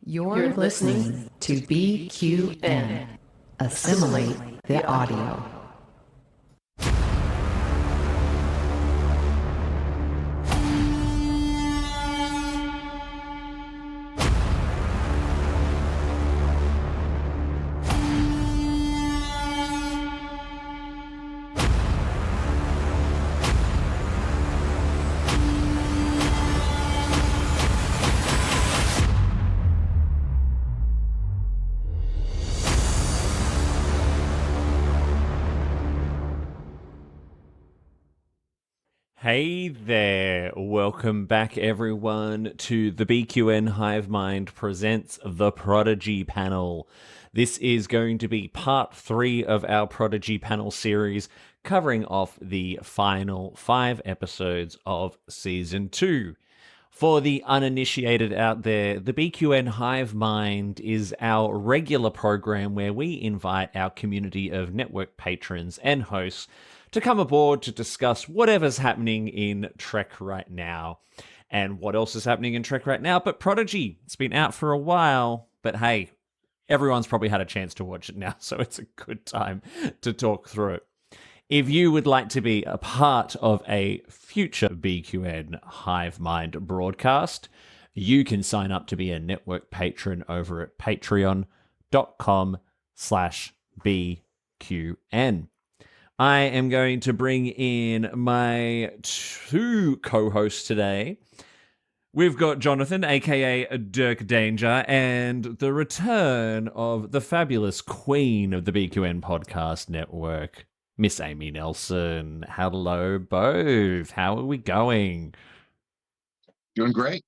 You're listening to BQN. Assimilate the audio. Hey there, welcome back everyone to the BQN Hive Mind presents the Prodigy panel. This is going to be part 3 of our Prodigy panel series, covering off the final 5 episodes of season 2. For the uninitiated out there, the BQN Hive Mind is our regular program where we invite our community of network patrons and hosts to come aboard to discuss whatever's happening in Trek right now. And what else is happening in Trek right now but Prodigy? It's been out for a while, but hey, everyone's probably had a chance to watch it now, so it's a good time to talk through it. If you would like to be a part of a future BQN Hive Mind broadcast, you can sign up to be a network patron over at patreon.com/BQN. I am going to bring in my 2 co-hosts today. We've got Jonathan, aka Dirk Danger, and the return of the fabulous queen of the BQN podcast network, Miss Amy Nelson. Hello, both. How are we going? Doing great.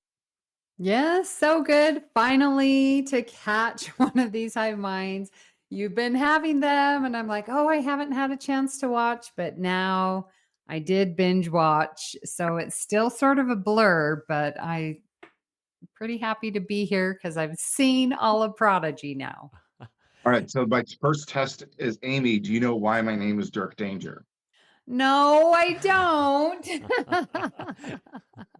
Yes, so good. Finally to catch one of these hive minds. You've been having them, and I'm like, oh, I haven't had a chance to watch, but now I did binge watch. So it's still sort of a blur, but I'm pretty happy to be here because I've seen all of Prodigy now. All right. So my first test is, Amy, do you know why my name is Dirk Danger? No, I don't.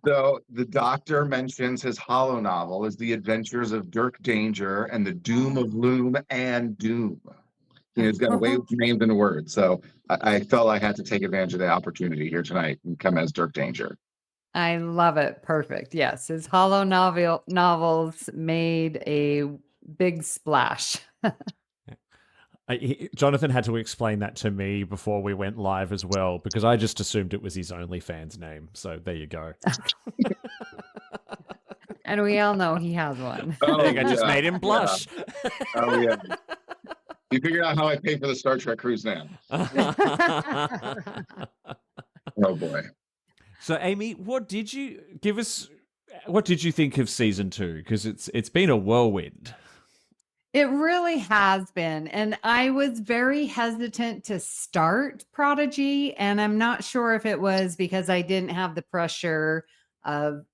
So the doctor mentions his hollow novel is The Adventures of Dirk Danger and the Doom of Loom and Doom. He's got a way with names and words. So I felt I had to take advantage of the opportunity here tonight and come as Dirk Danger. I love it. Perfect. Yes, his hollow novels made a big splash. Jonathan had to explain that to me before we went live as well, because I just assumed it was his OnlyFans name. So there you go. And we all know he has one. Oh, I just made him blush. Yeah. Oh, yeah. You figured out how I pay for the Star Trek cruise now. Oh, boy. So, Amy, what did you think of season 2? Because it's been a whirlwind. It really has been. And I was very hesitant to start Prodigy. And I'm not sure if it was because I didn't have the pressure of,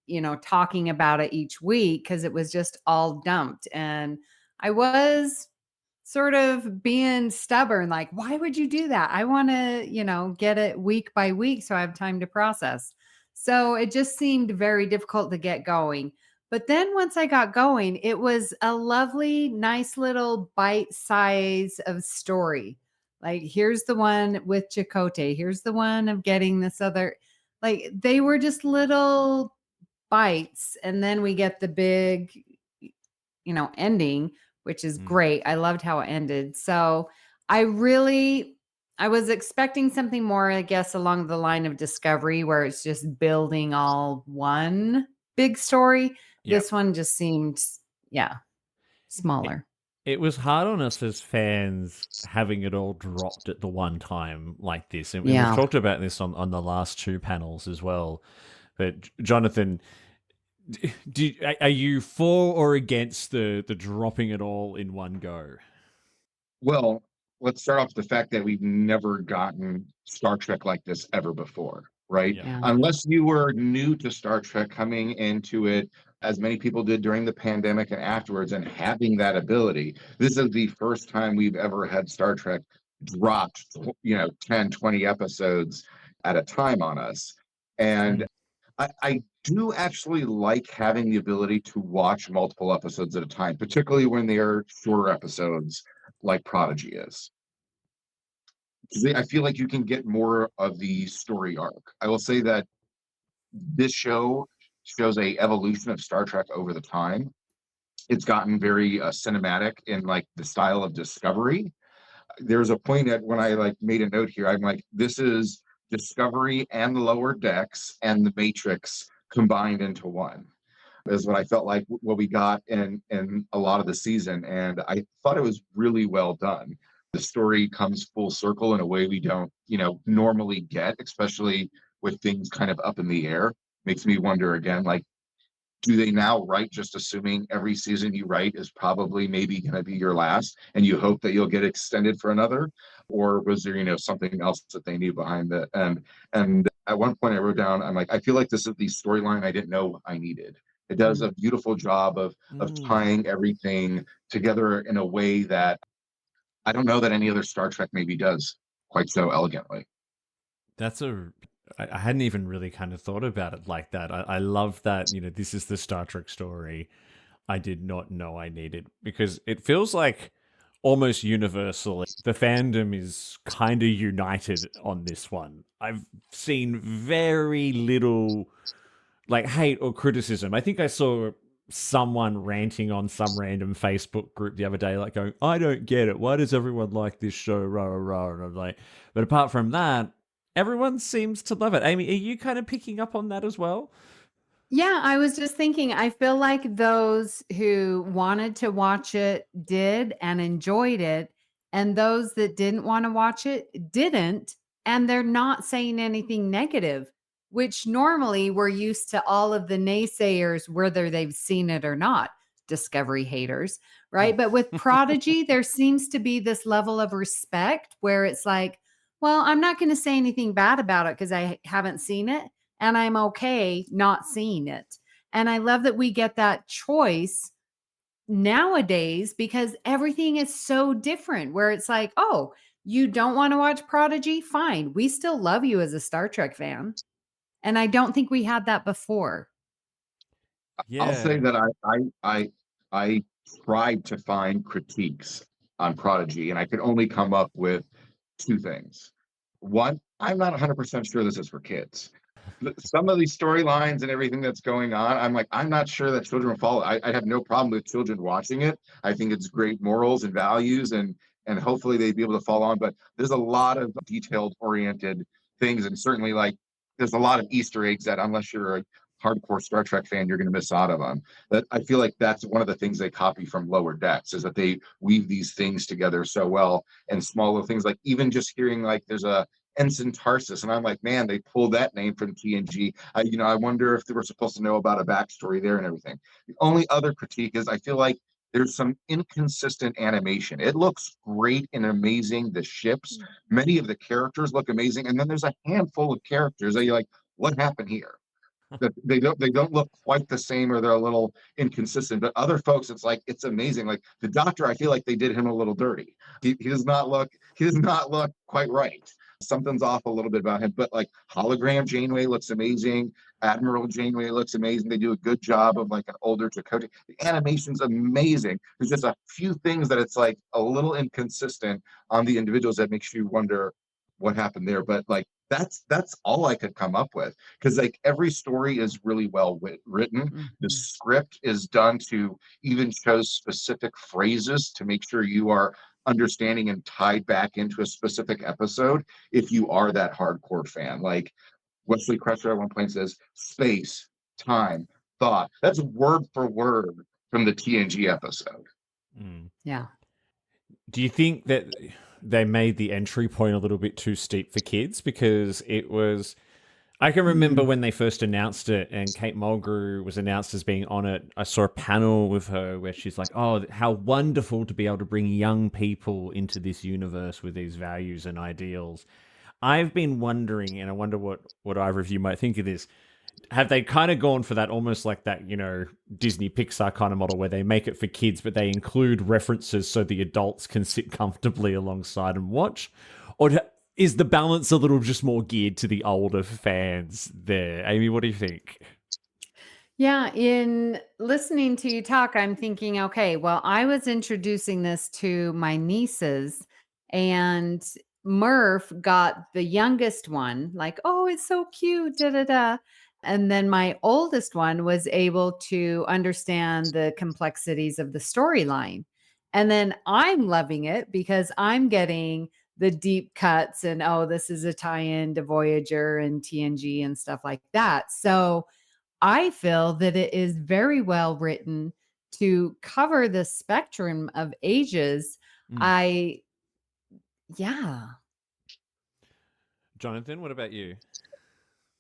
talking about it each week, because it was just all dumped. And I was sort of being stubborn, like, why would you do that? I want to, get it week by week so I have time to process. So it just seemed very difficult to get going. But then once I got going, it was a lovely, nice little bite size of story. Like, here's the one with Chakotay. Here's the one of getting this other. Like, they were just little bites. And then we get the big, ending, which is great. I loved how it ended. So I was expecting something more, I guess, along the line of Discovery, where it's just building all one big story. Yep. This one just seemed, smaller. It was hard on us as fans having it all dropped at the one time like this. And we've talked about this on the last 2 panels as well. But Jonathan, are you for or against the dropping it all in one go? Well, let's start off with the fact that we've never gotten Star Trek like this ever before, right? Yeah. Unless you were new to Star Trek, coming into it, as many people did during the pandemic and afterwards, and having that ability. This is the first time we've ever had Star Trek dropped, 10, 20 episodes at a time on us. And I do actually like having the ability to watch multiple episodes at a time, particularly when they are shorter episodes like Prodigy is. 'Cause I feel like you can get more of the story arc. I will say that this show shows a evolution of Star Trek over the time. It's gotten very cinematic in like the style of Discovery. There's a point at when I like made a note here. I'm like, this is Discovery and Lower Decks and the Matrix combined into one. Is what I felt like what we got in a lot of the season, and I thought it was really well done. The story comes full circle in a way we don't, normally get, especially with things kind of up in the air. Makes me wonder again, like, do they now write just assuming every season you write is probably maybe going to be your last and you hope that you'll get extended for another, or was there something else that they knew behind it? And at one point I wrote down, I'm like, I feel like this is the storyline I didn't know I needed. It does a beautiful job of tying everything together in a way that I don't know that any other Star Trek maybe does quite so elegantly. I hadn't even really kind of thought about it like that. I love that, this is the Star Trek story I did not know I needed, because it feels like almost universally the fandom is kind of united on this one. I've seen very little like hate or criticism. I think I saw someone ranting on some random Facebook group the other day, like going, I don't get it. Why does everyone like this show? Rah, rah, rah. And I'm like, but apart from that, everyone seems to love it. Amy, are you kind of picking up on that as well? Yeah, I was just thinking, I feel like those who wanted to watch it did and enjoyed it, and those that didn't want to watch it didn't, and they're not saying anything negative, which normally we're used to all of the naysayers, whether they've seen it or not, Discovery haters, right? But with Prodigy, there seems to be this level of respect where it's like, well, I'm not going to say anything bad about it because I haven't seen it and I'm okay not seeing it. And I love that we get that choice nowadays because everything is so different where it's like, oh, you don't want to watch Prodigy? Fine. We still love you as a Star Trek fan. And I don't think we had that before. I'll say Yeah. that I tried to find critiques on Prodigy, and I could only come up with two things. One, I'm not 100% sure this is for kids. Some of these storylines and everything that's going on, I'm like, I'm not sure that children will follow. I have no problem with children watching it. I think it's great morals and values, and hopefully they'd be able to follow on. But there's a lot of detailed oriented things, and certainly like there's a lot of Easter eggs that unless you're a hardcore Star Trek fan, you're going to miss out on. That I feel like that's one of the things they copy from Lower Decks is that they weave these things together so well, and small little things like even just hearing like there's a Ensign Tarsus, and I'm like, man, they pulled that name from TNG. I wonder if they were supposed to know about a backstory there and everything. The only other critique is I feel like there's some inconsistent animation. It looks great and amazing. The ships, many of the characters look amazing, and then there's a handful of characters that you're like, what happened here? That they don't look quite the same, or they're a little inconsistent. But other folks, it's like it's amazing. Like the Doctor, I feel like they did him a little dirty. He does not look quite right. Something's off a little bit about him. But like hologram Janeway looks amazing. Admiral Janeway looks amazing. They do a good job of like an older Chakotay. The animation's amazing. There's just a few things that it's like a little inconsistent on the individuals that makes you wonder what happened there. But like that's all I could come up with, because like every story is really well written. The script is done to even show specific phrases to make sure you are understanding and tied back into a specific episode if you are that hardcore fan. Like Wesley Crusher at one point says space, time, thought. That's word for word from the TNG episode. Yeah. Do you think that they made the entry point a little bit too steep for kids? Because it was, I can remember when they first announced it and Kate Mulgrew was announced as being on it. I saw a panel with her where she's like, oh, how wonderful to be able to bring young people into this universe with these values and ideals. I've been wondering, and I wonder what either of you might think of this. Have they kind of gone for that almost like that, Disney Pixar kind of model where they make it for kids, but they include references so the adults can sit comfortably alongside and watch? Or is the balance a little just more geared to the older fans there? Amy, what do you think? Yeah, in listening to you talk, I'm thinking, okay, well, I was introducing this to my nieces, and Murph got the youngest one, like, oh, it's so cute, da da da. And then my oldest one was able to understand the complexities of the storyline. And then I'm loving it because I'm getting the deep cuts and, oh, this is a tie in to Voyager and TNG and stuff like that. So, I feel that it is very well written to cover the spectrum of ages. Mm. I yeah. Jonathan, what about you?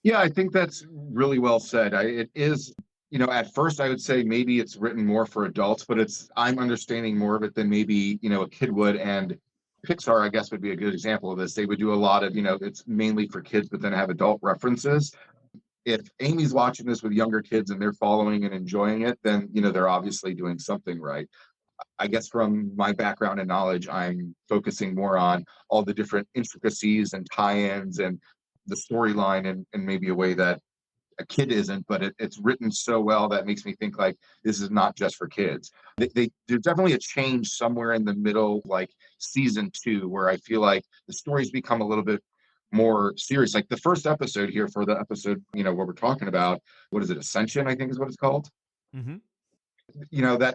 Yeah, I think that's really well said. It is, at first I would say maybe it's written more for adults, but I'm understanding more of it than maybe, a kid would. And Pixar, I guess, would be a good example of this. They would do a lot of, it's mainly for kids, but then have adult references. If Amy's watching this with younger kids and they're following and enjoying it, then, they're obviously doing something right. I guess from my background and knowledge, I'm focusing more on all the different intricacies and tie-ins and the storyline in maybe a way that a kid isn't, but it's written so well that makes me think like this is not just for kids. There's definitely a change somewhere in the middle, like season 2, where I feel like the stories become a little bit more serious. Like the first episode here for the episode, what we're talking about, what is it, Ascension, I think is what it's called. Mm-hmm.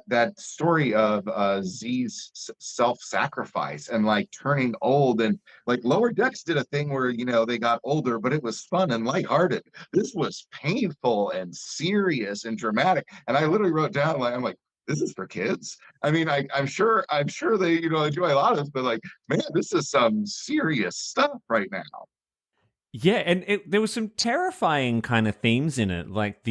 That story of Z's self-sacrifice and like turning old, and like Lower Decks did a thing where they got older, but it was fun and lighthearted. This was painful and serious and dramatic, and I literally wrote down, like, I'm like, this is for kids. I mean, I'm sure they enjoy a lot of this, but like, man, this is some serious stuff right now. Yeah, and there was some terrifying kind of themes in it, like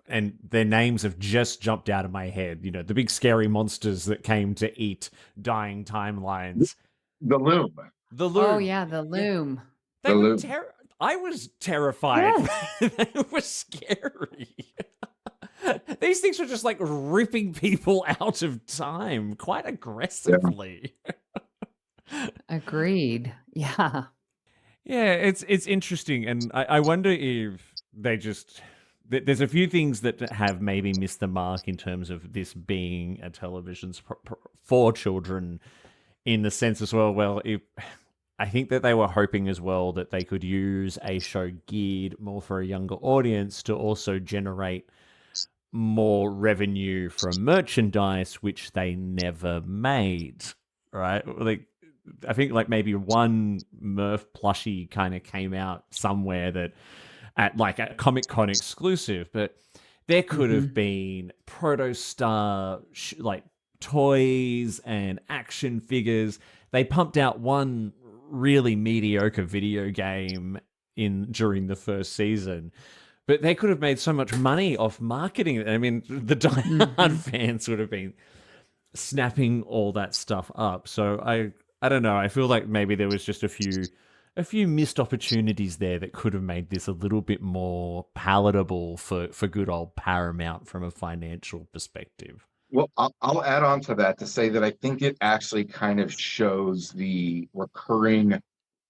and their names have just jumped out of my head. The big scary monsters that came to eat dying timelines. The Loom. The Oh Loom. yeah, the Yeah, loom. they The were Loom. I was terrified. Yes. They were scary. These things were just like ripping people out of time quite aggressively. Agreed. Yeah. Yeah, it's interesting, and I wonder if they just there's a few things that have maybe missed the mark in terms of this being a television for children, in the sense as well. Well, if I think that they were hoping as well that they could use a show geared more for a younger audience to also generate more revenue from merchandise, which they never made, right? Like, I think like maybe one Murph plushie kind of came out somewhere that at like a Comic Con exclusive, but there could have been Protostar like toys and action figures. They pumped out one really mediocre video game during the first season, but they could have made so much money off marketing it. I mean, the diehard fans would have been snapping all that stuff up. So I don't know. I feel like maybe there was just a few missed opportunities there that could have made this a little bit more palatable for good old Paramount from a financial perspective. Well, I'll add on to that to say that I think it actually kind of shows the recurring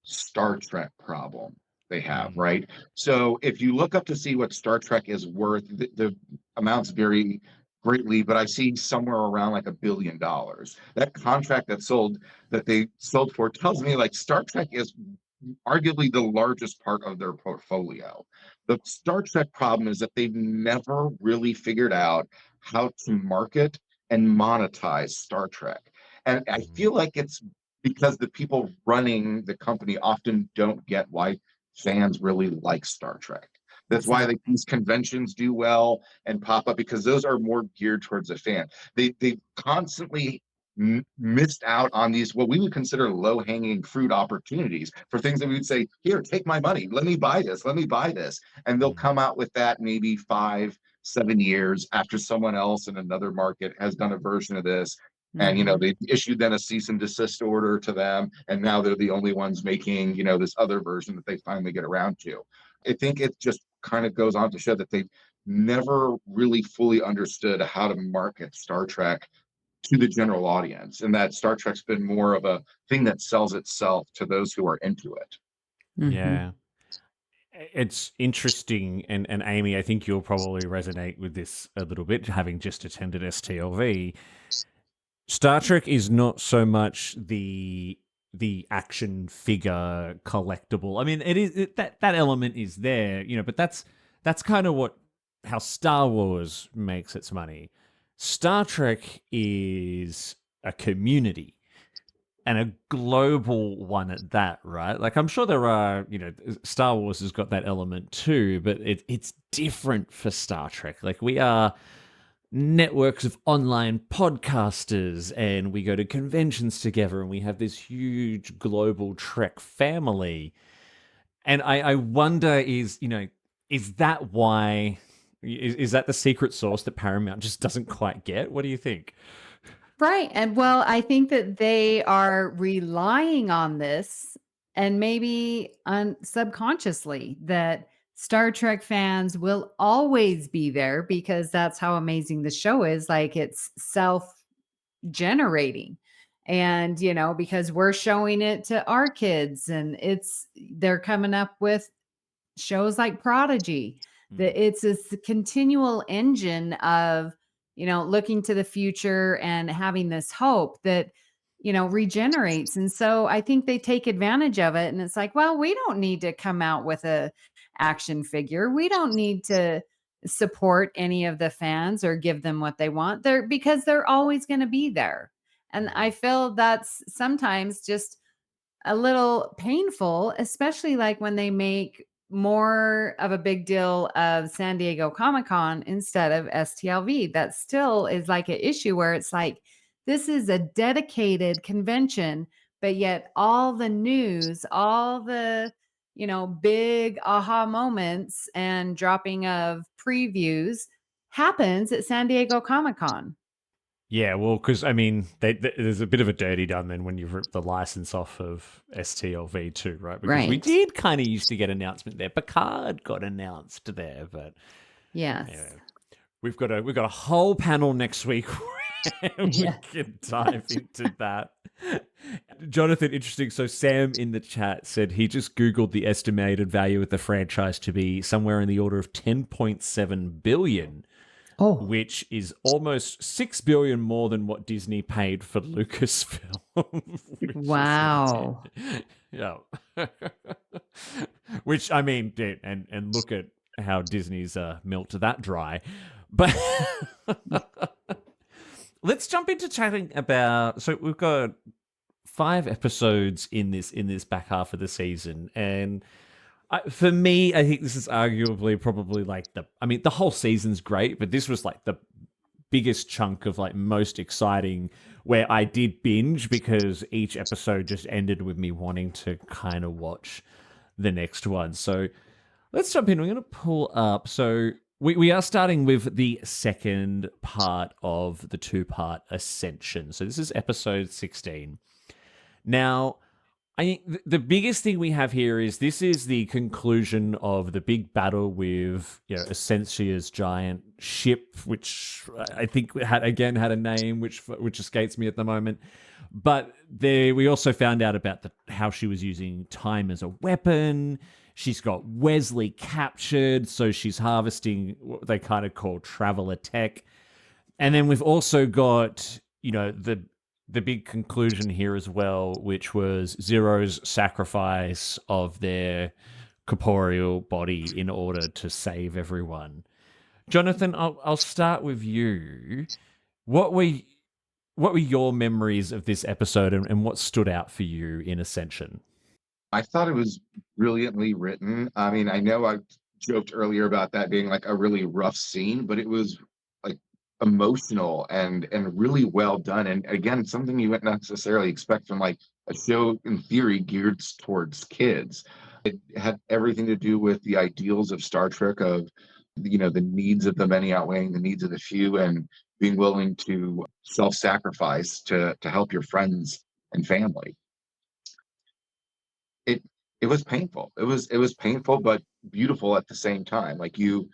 Star Trek problem they have, right? So if you look up to see what Star Trek is worth, the amounts vary greatly, but I see somewhere around like $1 billion. That contract that they sold for tells me like Star Trek is arguably the largest part of their portfolio. The Star Trek problem is that they've never really figured out how to market and monetize Star Trek. And I feel like it's because the people running the company often don't get why fans really like Star Trek. That's why these conventions do well and pop up, because those are more geared towards the fan. They constantly missed out on these what we would consider low-hanging fruit opportunities for things that we would say, here, take my money, let me buy this, and they'll come out with that maybe 5-7 years after someone else in another market has done a version of this. And they issued then a cease and desist order to them, and now they're the only ones making this other version that they finally get around to. I think it just kind of goes on to show that they've never really fully understood how to market Star Trek to the general audience, and that Star Trek's been more of a thing that sells itself to those who are into it. Yeah. It's interesting, and Amy, I think you'll probably resonate with this a little bit, having just attended STLV. Star Trek is not so much the action figure collectible. I mean, that element is there, but that's kind of what how Star Wars makes its money. Star Trek is a community and a global one at that, right? Like I'm sure there are, Star Wars has got that element too, but it's different for Star Trek. Like we are networks of online podcasters and we go to conventions together and we have this huge global Trek family. And I wonder is that why is that the secret sauce that Paramount just doesn't quite get? What do you think? Right. And well, I think that they are relying on this and maybe subconsciously that Star Trek fans will always be there because that's how amazing the show is. Like it's self generating. And, because we're showing it to our kids and they're coming up with shows like Prodigy, that it's this continual engine of, looking to the future and having this hope that, regenerates. And so I think they take advantage of it. And it's like, well, we don't need to come out with a action figure. We don't need to support any of the fans or give them what they want there because they're always going to be there. And I feel that's sometimes just a little painful, especially like when they make more of a big deal of San Diego Comic-Con instead of STLV. That still is like an issue where it's like, this is a dedicated convention, but yet all the news, all the, big aha moments and dropping of previews happens at San Diego Comic-Con. Yeah, well, because I mean, there's a bit of a dirty done then when you've ripped the license off of STLV too, right? Because we Right. did kind of used to get announcement there. Picard got announced there, but Yes. anyway, we've got a whole panel next week where we Yeah. can dive into that. Jonathan, interesting. So Sam in the chat said he just Googled the estimated value of the franchise to be somewhere in the order of 10.7 billion. Oh, Which is almost 6 billion more than what Disney paid for Lucasfilm. wow. Yeah. Which I mean, and look at how Disney's milked that dry. But let's jump into chatting about. So we've got 5 episodes in this back half of the season, and for me, I think this is arguably probably like the whole season's great, but this was like the biggest chunk of like most exciting where I did binge because each episode just ended with me wanting to kind of watch the next one. So let's jump in. We're going to pull up. So we are starting with the second part of the 2-part Ascension. So this is episode 16. Now, I think the biggest thing we have here is this is the conclusion of the big battle with Essensia's giant ship, which I think had a name which escapes me at the moment. But we also found out about how she was using time as a weapon. She's got Wesley captured, so she's harvesting what they kind of call traveler tech. And then we've also got the big conclusion here as well, which was Zero's sacrifice of their corporeal body in order to save everyone. Jonathan, I'll start with you. What were your memories of this episode, and what stood out for you in Ascension? I thought it was brilliantly written. I mean, I know I joked earlier about that being like a really rough scene, but it was like emotional and really well done. And again, something you wouldn't necessarily expect from like a show in theory geared towards kids. It had everything to do with the ideals of Star Trek of the needs of the many outweighing the needs of the few and being willing to self-sacrifice to help your friends and family. It was painful. It was painful but beautiful at the same time. Like the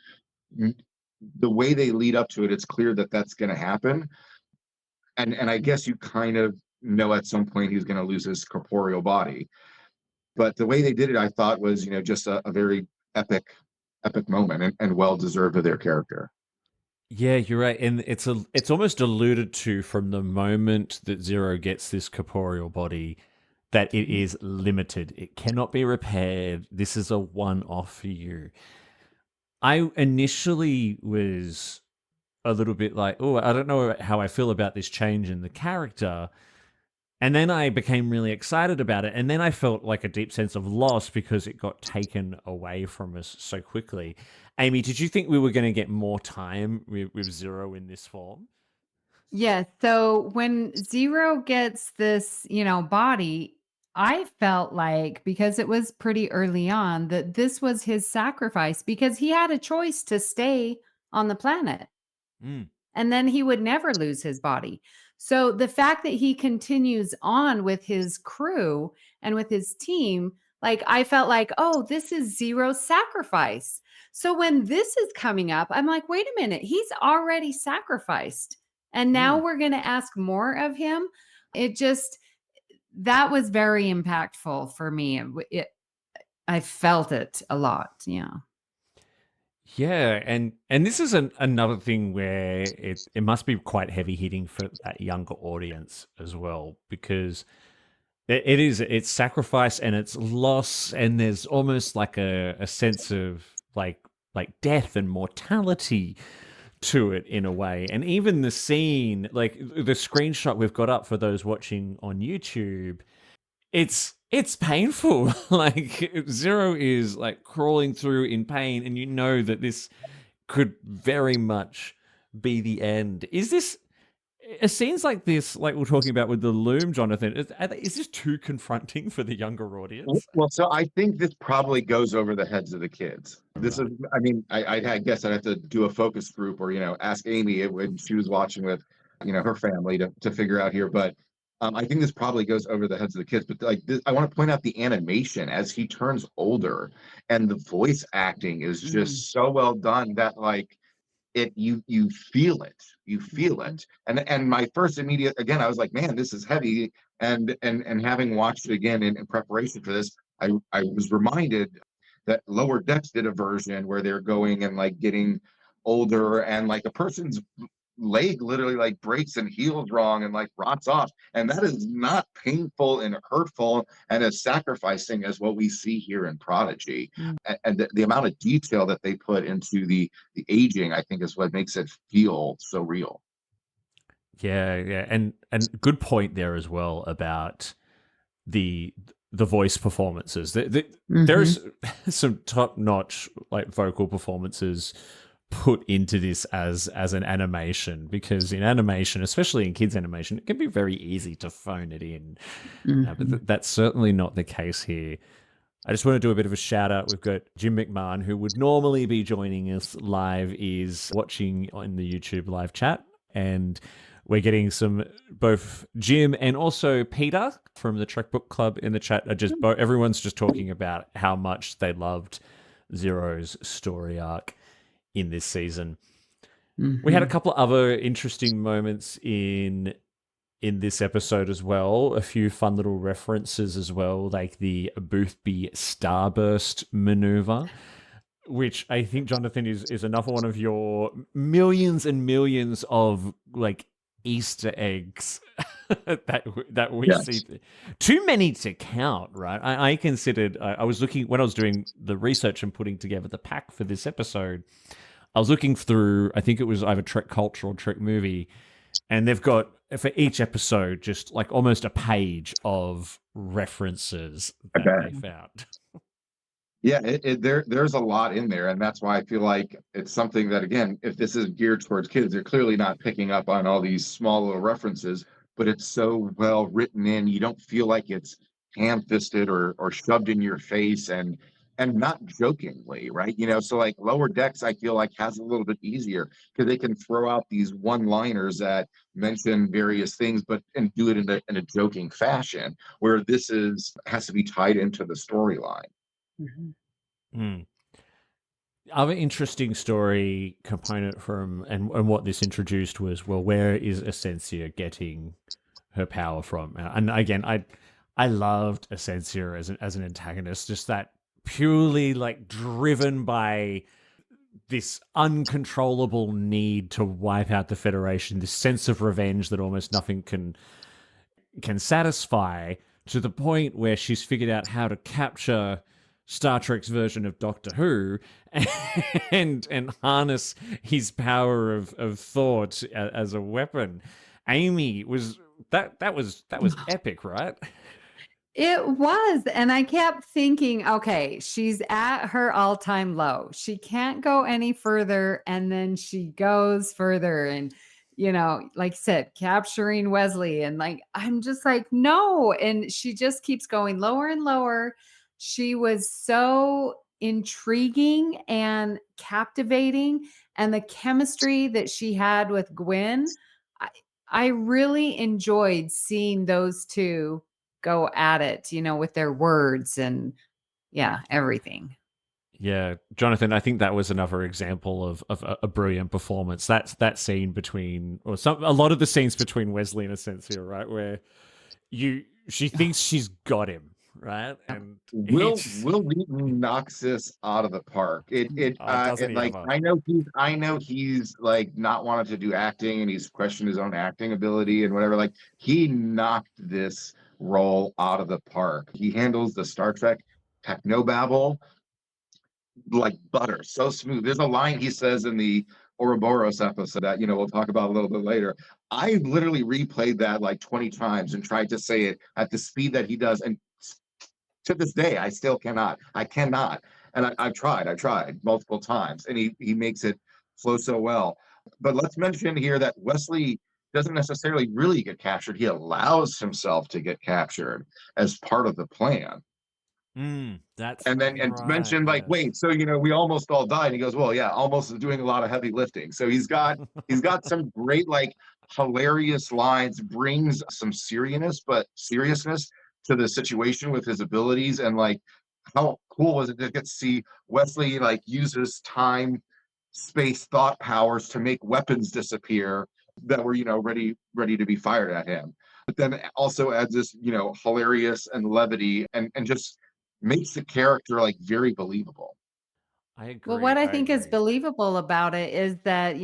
way they lead up to it, it's clear that that's going to happen. And I guess you kind of know at some point he's going to lose his corporeal body. But the way they did it, I thought was just a very epic moment, and well deserved of their character. Yeah, you're right, and it's almost alluded to from the moment that Zero gets this corporeal body that it is limited. It cannot be repaired. This is a one-off for you. I initially was a little bit like, oh, I don't know how I feel about this change in the character. And then I became really excited about it. And then I felt like a deep sense of loss because it got taken away from us so quickly. Amy, did you think we were going to get more time with Zero in this form? Yes. So when Zero gets this, body, I felt like because it was pretty early on that this was his sacrifice because he had a choice to stay on the planet Mm. and then he would never lose his body. So the fact that he continues on with his crew and with his team, like I felt like, oh, this is Zero's sacrifice. So when this is coming up, I'm like, wait a minute, he's already sacrificed. And now we're going to ask more of him. It just, that was very impactful for me. I felt it a lot. Yeah. Yeah, and this is another thing where it must be quite heavy hitting for that younger audience as well, because it's sacrifice and it's loss, and there's almost like a sense of like death and mortality to it in a way. And even the scene, like the screenshot we've got up for those watching on YouTube, it's painful. Like Zero is like crawling through in pain, and you know that this could very much be the end. Is this scenes like this, like we're talking about with the loom, Jonathan? Is this too confronting for the younger audience? Well, so I think this probably goes over the heads of the kids. This Right. is, I mean, I guess I'd have to do a focus group or, ask Amy when she was watching with, her family to figure out here. But I think this probably goes over the heads of the kids. But like this, I want to point out the animation as he turns older, and the voice acting is just so well done that like you feel it, and my first immediate, again, I was like, man, this is heavy. And having watched it again in preparation for this, I was reminded that Lower Decks did a version where they're going and like getting older, and like a person's leg literally like breaks and heals wrong and like rots off, and that is not painful and hurtful and as sacrificing as what we see here in Prodigy. Mm. And the amount of detail that they put into the aging, I think, is what makes it feel so real. Yeah, yeah, and good point there as well about the the voice performances. There's some top notch like vocal performances put into this as an animation, because in animation, especially in kids animation, it can be very easy to phone it in. But that's certainly not the case here. I just want to do a bit of a shout out. We've got Jim McMahon, who would normally be joining us live, is watching in the YouTube live chat, and we're getting some both Jim and also Peter from the Trek Book Club in the chat. Are just everyone's just talking about how much they loved Zero's story arc in this season. We had a couple of other interesting moments in this episode as well. A few fun little references as well, like the Boothby Starburst maneuver, which I think, Jonathan, is another one of your millions and millions of like Easter eggs that we Yes. see. Too many to count, right? I considered, I was looking, when I was doing the research and putting together the pack for this episode, I was looking through, I think it was either Trek Culture or Trek Movie, and they've got, for each episode, just like almost a page of references that they found. Yeah, there's a lot in there, and that's why I feel like it's something that, again, if this is geared towards kids, they're clearly not picking up on all these small little references, but it's so well written in. You don't feel like it's ham-fisted or shoved in your face, and not jokingly, right? So like Lower Decks, I feel like has a little bit easier because they can throw out these one-liners that mention various things, but and do it in a joking fashion, where this has to be tied into the storyline. Mm. Other interesting story component from and what this introduced was, well, where is Essentia getting her power from? And again, I loved Essentia as an antagonist, just that purely like driven by this uncontrollable need to wipe out the Federation, this sense of revenge that almost nothing can satisfy, to the point where she's figured out how to capture Star Trek's version of Doctor Who and harness his power of thought as a weapon. Amy was that was epic, right? It was. And I kept thinking, okay, she's at her all time low. She can't go any further. And then she goes further. And, like I said, capturing Wesley. And like, I'm just like, no. And she just keeps going lower and lower. She was so intriguing and captivating. And the chemistry that she had with Gwen, I, I really enjoyed seeing those two go at it, with their words and everything. Yeah, Jonathan, I think that was another example of a brilliant performance. That's that scene between, or a lot of the scenes between Wesley and Essentia, right, where she thinks she's got him, right, and Will Wheaton knocks this out of the park. doesn't he Like ever? I know he's like not wanted to do acting and he's questioned his own acting ability and whatever. Like he knocked this role out of the park. He handles the Star Trek technobabble like butter, so smooth. There's a line he says in the Ouroboros episode that we'll talk about a little bit later. I literally replayed that like 20 times and tried to say it at the speed that he does, and to this day I still cannot. I cannot. And I've tried multiple times, and he makes it flow so well. But let's mention here that Wesley doesn't necessarily really get captured. He allows himself to get captured as part of the plan. That's And then and right, mentioned like, yeah. wait, so we almost all died. And he goes, well, yeah, almost is doing a lot of heavy lifting. So he's got some great, like, hilarious lines, brings some seriousness to the situation with his abilities. And like, how cool was it to get to see Wesley like use his time, space, thought powers to make weapons disappear that were ready to be fired at him. But then also adds this hilarious and levity and just makes the character like very believable. I Well, agree. what I think is believable about it is that,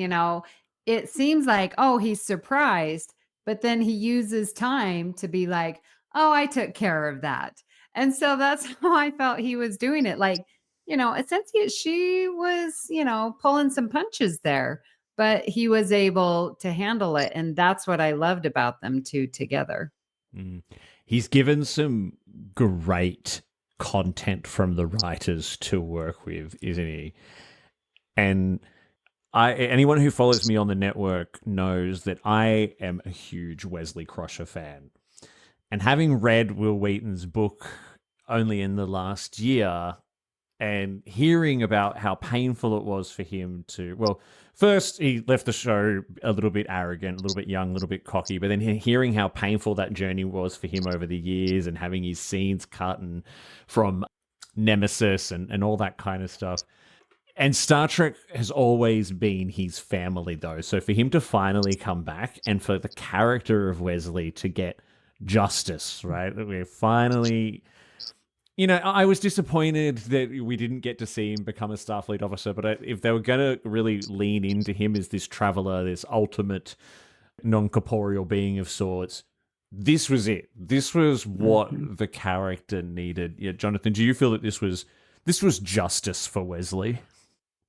it seems like, oh, he's surprised, but then he uses time to be like, oh, I took care of that. And so that's how I felt he was doing it. Like, essentially she was, pulling some punches there, but he was able to handle it. And that's what I loved about them two together. He's given some great content from the writers to work with, isn't he? And anyone who follows me on the network knows that I am a huge Wesley Crusher fan. And having read Will Wheaton's book only in the last year and hearing about how painful it was for him to, well, first he left the show a little bit arrogant, a little bit young, a little bit cocky, but then hearing how painful that journey was for him over the years and having his scenes cut and from Nemesis and all that kind of stuff. And Star Trek has always been his family, though. So for him to finally come back and for the character of Wesley to get justice, right? That we're finally... I was disappointed that we didn't get to see him become a Starfleet officer, but if they were going to really lean into him as this traveler, this ultimate non-corporeal being of sorts, this was it. This was what the character needed. Yeah, Jonathan, do you feel that this was justice for Wesley?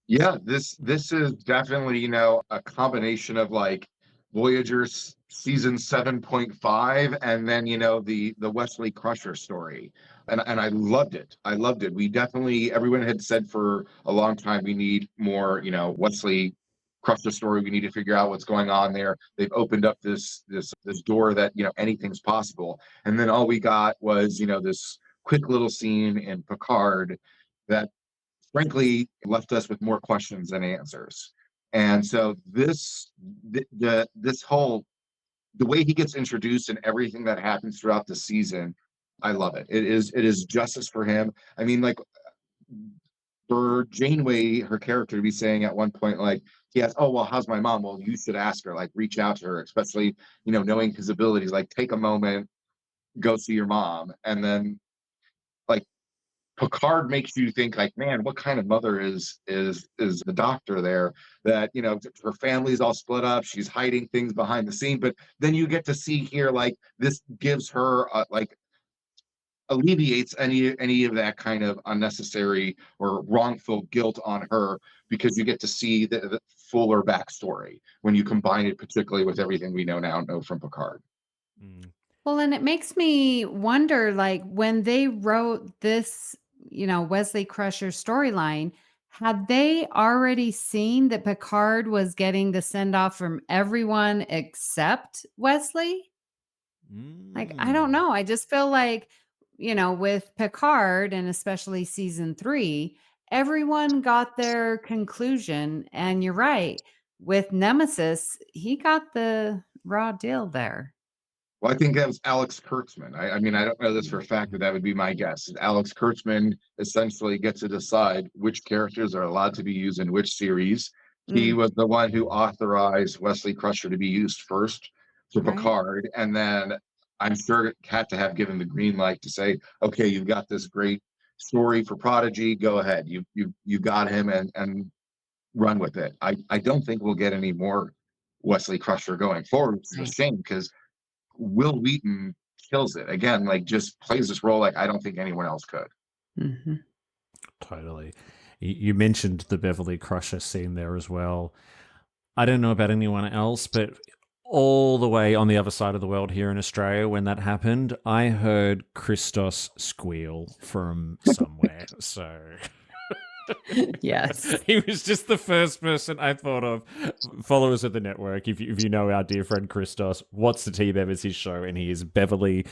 Yeah, this is definitely a combination of like Voyager's season 7.5 and then the Wesley Crusher story. And I loved it. Everyone had said for a long time we need more, Wesley Crusher story. We need to figure out what's going on there. They've opened up this door that anything's possible. And then all we got was this quick little scene in Picard that frankly left us with more questions than answers. And so this whole the way he gets introduced and everything that happens throughout the season, I love it. It is justice for him. I mean, like, for Janeway, her character, to be saying at one point, like, he asks, oh, well, how's my mom? Well, you should ask her, like, reach out to her, especially, knowing his abilities, like, take a moment, go see your mom. And then, like, Picard makes you think like, man, what kind of mother is the doctor there? That her family's all split up. She's hiding things behind the scene, but then you get to see here like this gives her like alleviates any of that kind of unnecessary or wrongful guilt on her because you get to see the fuller backstory when you combine it, particularly with everything we know from Picard. Mm. Well, and it makes me wonder, like when they wrote this, Wesley Crusher storyline, had they already seen that Picard was getting the send off from everyone except Wesley? Like, I don't Mm. know. I just feel like, with Picard and especially season 3, everyone got their conclusion. And you're right. With Nemesis, he got the raw deal there. Well, I think that was Alex Kurtzman. I mean, I don't know this for a fact, but that would be my guess. Alex Kurtzman essentially gets to decide which characters are allowed to be used in which series. He Mm, was the one who authorized Wesley Crusher to be used first for right. Picard, and then I'm sure it had to have given the green light to say, okay, you've got this great story for Prodigy. Go ahead, you got him, and run with it. I don't think we'll get any more Wesley Crusher going forward, which is a Right. shame because Will Wheaton kills it again. Like just plays this role like I don't think anyone else could. Mm-hmm. Totally. You mentioned the Beverly Crusher scene there as well. I don't know about anyone else, but all the way on the other side of the world here in Australia, when that happened, I heard Christos squeal from somewhere. So Yes. he was just the first person I thought of. Followers of the network, if you know our dear friend Christos, What's the Tea Bev is his show, and he is Beverly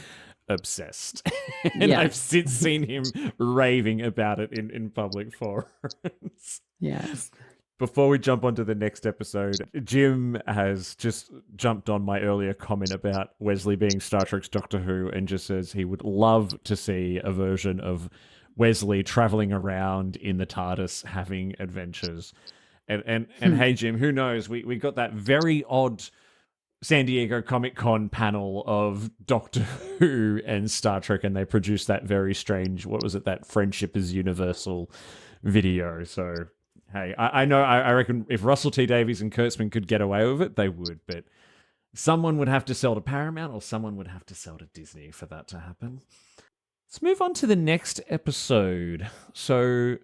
obsessed. And Yes. I've since seen him raving about it in public forums. Yes. Before we jump onto the next episode, Jim has just jumped on my earlier comment about Wesley being Star Trek's Doctor Who and just says he would love to see a version of Wesley traveling around in the TARDIS having adventures. And hey, Jim, who knows? We got that very odd San Diego Comic-Con panel of Doctor Who and Star Trek, and they produced that very strange, what was it, that Friendship is Universal video. So hey, I know, I reckon if Russell T Davies and Kurtzman could get away with it, they would, but someone would have to sell to Paramount or someone would have to sell to Disney for that to happen. Let's move on to the next episode. So,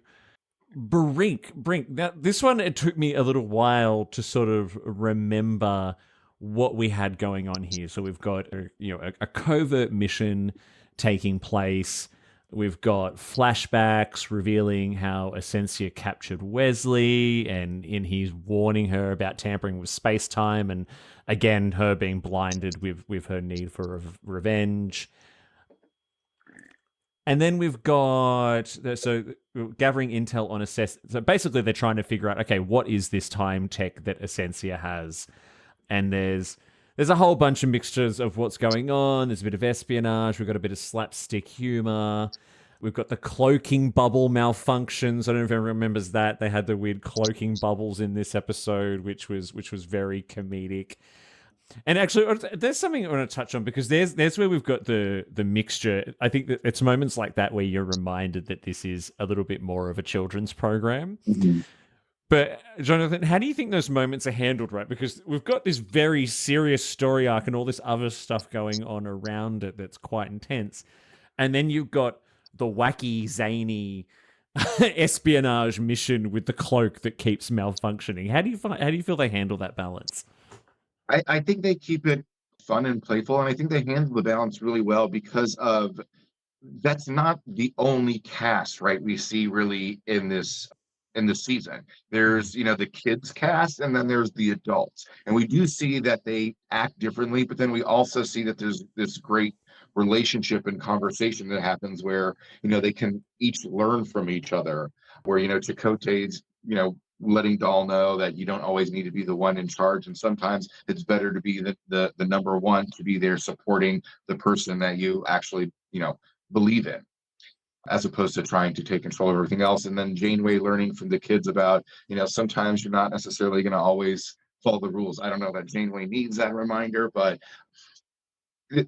Brink. Now, this one, it took me a little while to sort of remember what we had going on here. So we've got a covert mission taking place. We've got flashbacks revealing how Essentia captured Wesley, and he's warning her about tampering with space-time, and again, her being blinded with her need for revenge. And then we've got, so gathering intel on so basically they're trying to figure out, okay, what is this time tech that Essentia has? And there's a whole bunch of mixtures of what's going on. There's a bit of espionage. We've got a bit of slapstick humor. We've got the cloaking bubble malfunctions. I don't know if everyone remembers that. They had the weird cloaking bubbles in this episode, which was very comedic. And actually, there's something I want to touch on because there's where we've got the mixture. I think that it's moments like that where you're reminded that this is a little bit more of a children's program. Mm-hmm. But Jonathan, how do you think those moments are handled, right? Because we've got this very serious story arc and all this other stuff going on around it that's quite intense. And then you've got the wacky, zany espionage mission with the cloak that keeps malfunctioning. How do you feel they handle that balance? I think they keep it fun and playful, and I think they handle the balance really well because of that's not the only cast, right? We see really in this season. There's the kids cast, and then there's the adults, and we do see that they act differently. But then we also see that there's this great relationship and conversation that happens where they can each learn from each other. Where Chakotay's letting Dahl know that you don't always need to be the one in charge, and sometimes it's better to be the number one, to be there supporting the person that you actually believe in, as opposed to trying to take control of everything else. And then Janeway learning from the kids about sometimes you're not necessarily going to always follow the rules. I don't know that Janeway needs that reminder, but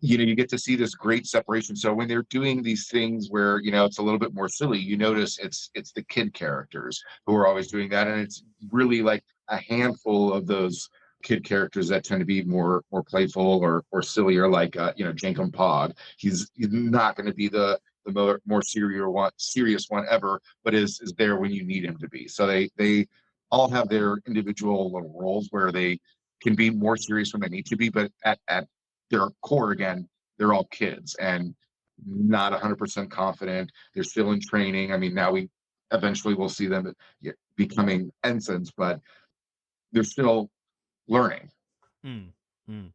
you get to see this great separation. So when they're doing these things where it's a little bit more silly, you notice it's the kid characters who are always doing that, and it's really like a handful of those kid characters that tend to be more playful or sillier, like Jankum Pog. He's not going to be the more serious one ever, but is there when you need him to be. So they all have their individual little roles where they can be more serious when they need to be, but at their core, again, they're all kids and not 100% confident. They're still in training. I mean, now we eventually will see them becoming ensigns, but they're still learning. Mm, mm.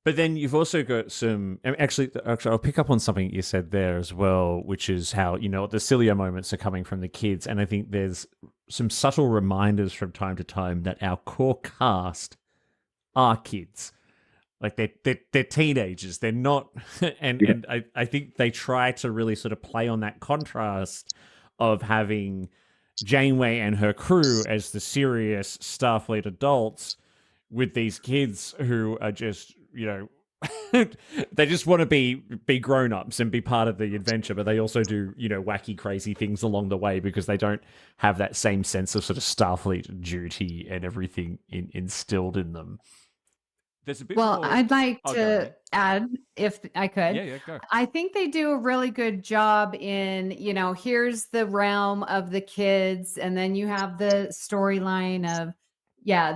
But then you've also got some. I mean, actually, I'll pick up on something you said there as well, which is how the sillier moments are coming from the kids, and I think there's some subtle reminders from time to time that our core cast are kids. Like they're teenagers. They're not, and I think they try to really sort of play on that contrast of having Janeway and her crew as the serious Starfleet adults with these kids who are just they just want to be grown-ups and be part of the adventure, but they also do wacky crazy things along the way because they don't have that same sense of sort of Starfleet duty and everything instilled in them. There's a bit Well, more... I'd like to add, if I could. Yeah, go. I think they do a really good job in, here's the realm of the kids, and then you have the storyline of,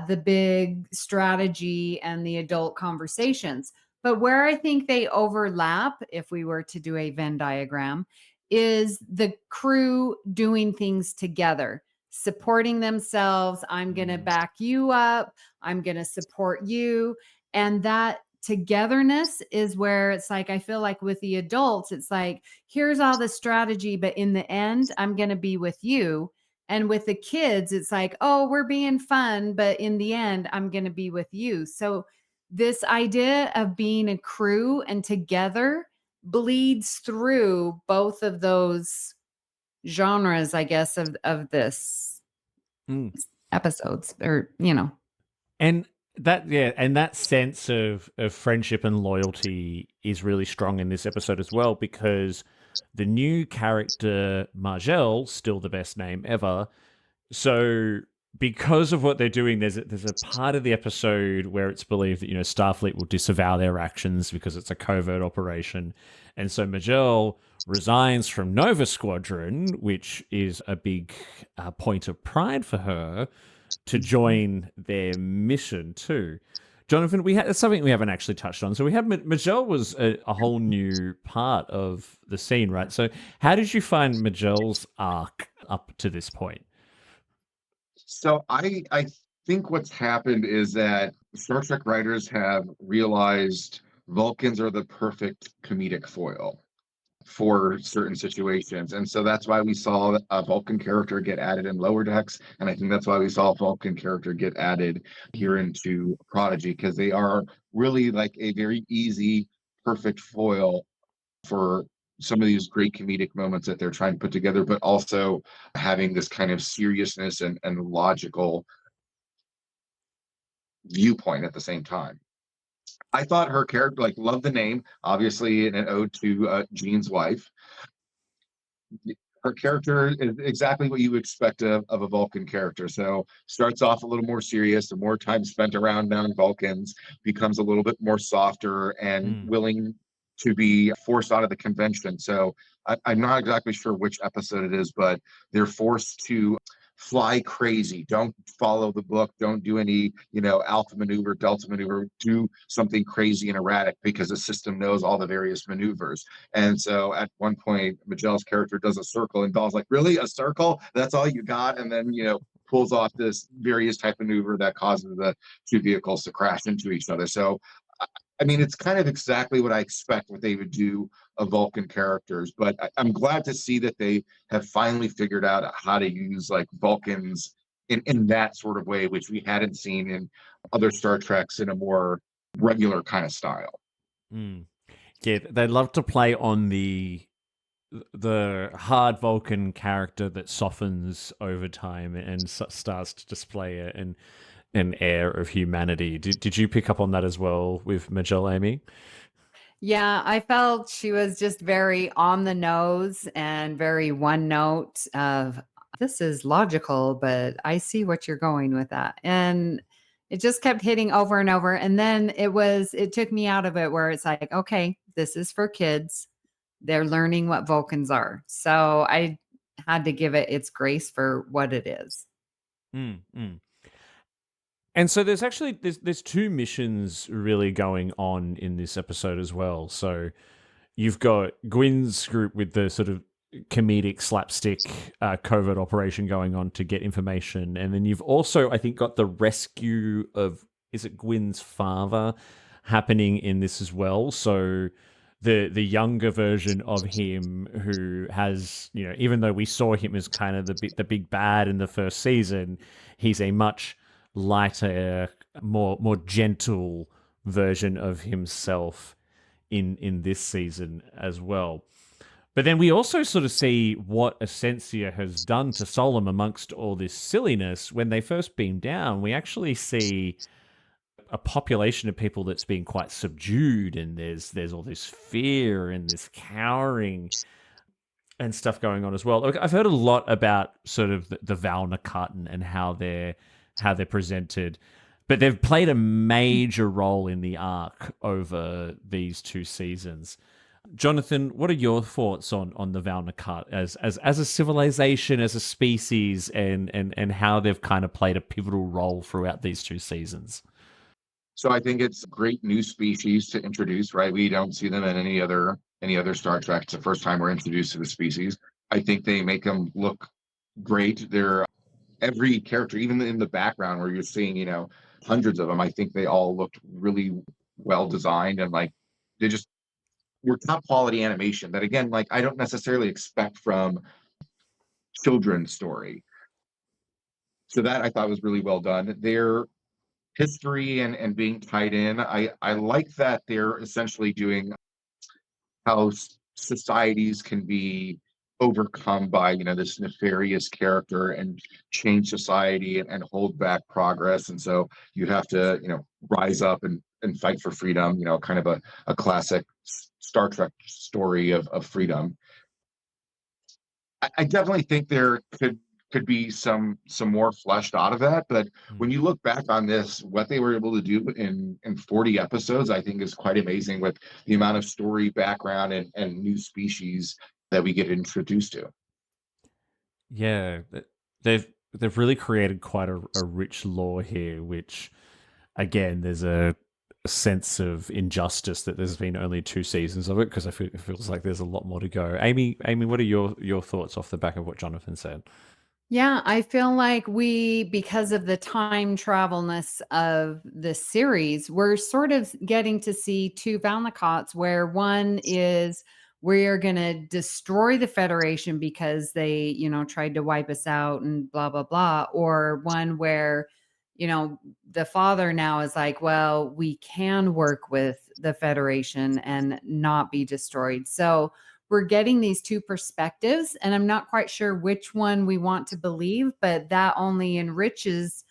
the big strategy and the adult conversations. But where I think they overlap, if we were to do a Venn diagram, is the crew doing things together, supporting themselves. I'm going to back you up. I'm going to support you. And that togetherness is where it's like, I feel like with the adults, it's like, here's all the strategy, but in the end, I'm going to be with you. And with the kids, it's like, oh, we're being fun, but in the end, I'm going to be with you. So this idea of being a crew and together bleeds through both of those genres, I guess, of this episodes, or And that sense of friendship and loyalty is really strong in this episode as well, because the new character Margelle, still the best name ever. So because of what they're doing, there's a part of the episode where it's believed that Starfleet will disavow their actions because it's a covert operation, and so Margelle resigns from Nova Squadron, which is a big point of pride for her, to join their mission too. Jonathan, it's something we haven't actually touched on. So we have Margelle was a whole new part of the scene, right? So how did you find Margelle's arc up to this point? So I think what's happened is that Star Trek writers have realized Vulcans are the perfect comedic foil for certain situations. And so that's why we saw a Vulcan character get added in Lower Decks. And I think that's why we saw a Vulcan character get added here into Prodigy, because they are really like a very easy, perfect foil for some of these great comedic moments that they're trying to put together, but also having this kind of seriousness and logical viewpoint at the same time. I thought her character, like, loved the name, obviously in an ode to Jean's wife. Her character is exactly what you expect of a Vulcan character. So starts off a little more serious, the more time spent around non-Vulcans, becomes a little bit more softer and willing to be forced out of the convention. So I'm not exactly sure which episode it is, but they're forced to fly crazy. Don't follow the book. Don't do any, alpha maneuver, delta maneuver. Do something crazy and erratic because the system knows all the various maneuvers. And so at one point, Magellan's character does a circle, and Bell's like, "Really, a circle? That's all you got?" And then, pulls off this various type maneuver that causes the two vehicles to crash into each other. So, I mean, it's kind of exactly what I expect what they would do of Vulcan characters, but I'm glad to see that they have finally figured out how to use like Vulcans in that sort of way, which we hadn't seen in other Star Treks in a more regular kind of style. Yeah, they love to play on the hard Vulcan character that softens over time and starts to display an air of humanity. Did you pick up on that as well with Majel, Amy? Yeah, I felt she was just very on the nose and very one note of this is logical, but I see what you're going with that. And it just kept hitting over and over. And then it took me out of it where it's like, okay, this is for kids. They're learning what Vulcans are. So I had to give it its grace for what it is. Mm, mm. And so there's actually there's two missions really going on in this episode as well. So you've got Gwyn's group with the sort of comedic slapstick covert operation going on to get information, and then you've also, I think, got the rescue of, is it Gwyn's father, happening in this as well. So the younger version of him, who has, you know, even though we saw him as kind of the big bad in the first season, he's a much lighter, more gentle version of himself in this season as well. But then we also sort of see what Essentia has done to Solom amongst all this silliness. When they first beam down, we actually see a population of people that's been quite subdued, and there's all this fear and this cowering and stuff going on as well. Look, I've heard a lot about sort of the Valnacut and how they're presented, but they've played a major role in the arc over these two seasons. Jonathan, what are your thoughts on the Valnacut as a civilization, as a species, and how they've kind of played a pivotal role throughout these two seasons? So I think it's a great new species to introduce, right? We don't see them in any other Star Trek. It's the first time we're introduced to the species. I think they make them look great. They're every character, even in the background where you're seeing, hundreds of them. I think they all looked really well designed, and like they just were top quality animation that, again, like I don't necessarily expect from children's story. So that I thought was really well done. Their history and being tied in, I like that they're essentially doing how societies can be overcome by, this nefarious character and change society and hold back progress. And so you have to, rise up and fight for freedom, kind of a classic Star Trek story of freedom. I definitely think there could be some more fleshed out of that. But when you look back on this, what they were able to do in 40 episodes, I think is quite amazing, with the amount of story, background, and new species that we get introduced to. Yeah, they've really created quite a rich lore here, which, again, there's a sense of injustice that there's been only two seasons of it, because it feels like there's a lot more to go. Amy, what are your thoughts off the back of what Jonathan said? Yeah, I feel like because of the time travelness of the series, we're sort of getting to see two Valnacots, where one is we're going to destroy the Federation because they, tried to wipe us out and blah, blah, blah. Or one where, the father now is like, well, we can work with the Federation and not be destroyed. So we're getting these two perspectives, and I'm not quite sure which one we want to believe, but that only enriches,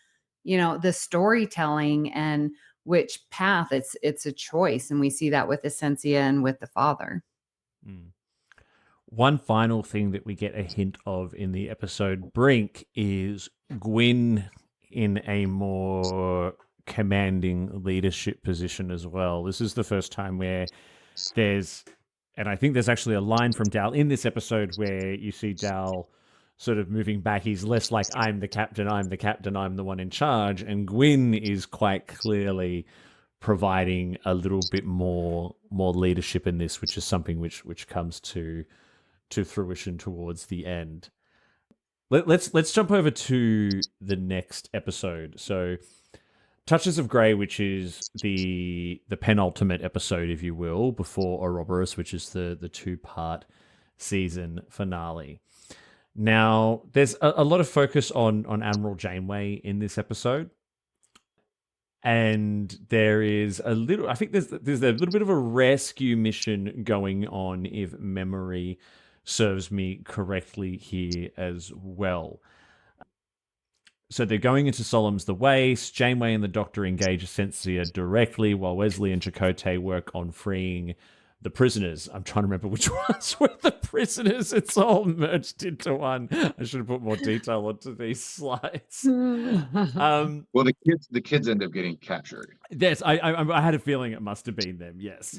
the storytelling and which path. It's a choice. And we see that with Essentia and with the father. One final thing that we get a hint of in the episode Brink is Gwyn in a more commanding leadership position as well. This is the first time where and I think there's actually a line from Dal in this episode where you see Dal sort of moving back. He's less like, I'm the captain, I'm the one in charge. And Gwyn is quite clearly providing a little bit more leadership in this, which is something which comes to fruition towards the end. Let's jump over to the next episode. So Touches of Grey, which is the penultimate episode, if you will, before Ouroboros, which is the 2-part season finale. Now, there's a lot of focus on Admiral Janeway in this episode. And there is a little, I think there's a little bit of a rescue mission going on, if memory serves me correctly here as well. So they're going into Solom's the Waste. Janeway and the Doctor engage Essentia directly, while Wesley and Chakotay work on freeing the prisoners. I'm trying to remember which ones were the prisoners. It's all merged into one. I should have put more detail onto these slides. Well, the kids end up getting captured. Yes, I had a feeling it must have been them. Yes.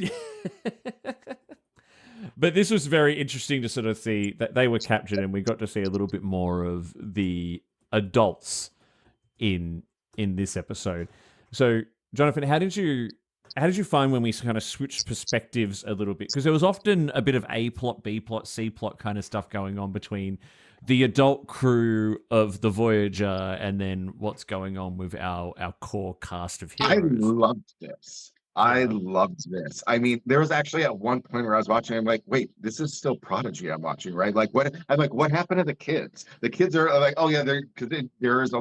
But this was very interesting to sort of see that they were captured, and we got to see a little bit more of the adults in this episode. So, Jonathan, how did you find when we kind of switched perspectives a little bit? Because there was often a bit of A plot, B plot, C plot kind of stuff going on between the adult crew of the Voyager and then what's going on with our core cast of heroes. I loved this. I mean, there was actually at one point where I was watching, I'm like, wait, this is still Prodigy I'm watching, right? Like, what happened to the kids? The kids are like, oh yeah, there is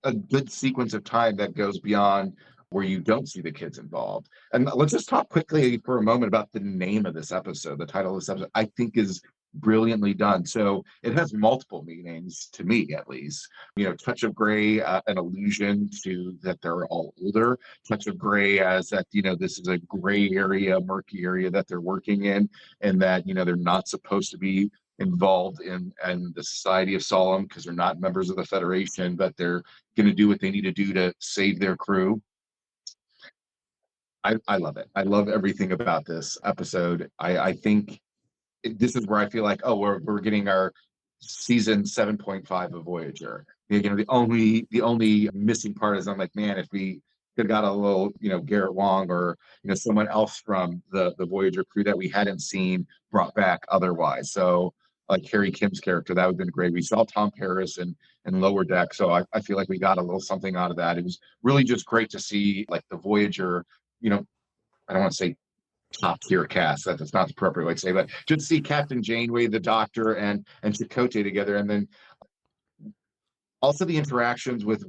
a good sequence of time that goes beyond where you don't see the kids involved. And let's just talk quickly for a moment about the name of this episode. The title of this episode, I think, is brilliantly done. So it has multiple meanings, to me at least. Touch of gray, an allusion to that they're all older. Touch of gray as that, this is a gray area, murky area that they're working in, and that, they're not supposed to be involved in the Society of Solemn because they're not members of the Federation, but they're going to do what they need to do to save their crew. I love it. I love everything about this episode. I think this is where I feel like, oh, we're getting our season 7.5 of Voyager. The only missing part is I'm like, man, if we could have got a little, Garrett Wang or someone else from the Voyager crew that we hadn't seen brought back otherwise. So like Harry Kim's character, that would have been great. We saw Tom Paris in Lower Deck, so I feel like we got a little something out of that. It was really just great to see like the Voyager, I don't want to say top tier cast. That's not the appropriate way to say, but just see Captain Janeway, the Doctor, and Chakotay together, and then also the interactions with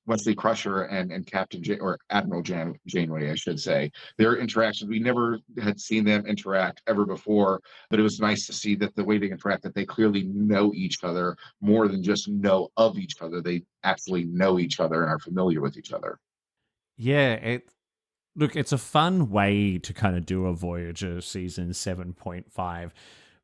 Wesley Crusher and Captain or Admiral Janeway, I should say. Their interactions, we never had seen them interact ever before, but it was nice to see that the way they interact, that they clearly know each other more than just know of each other. They actually know each other and are familiar with each other. Yeah, Look, it's a fun way to kind of do a Voyager season 7.5,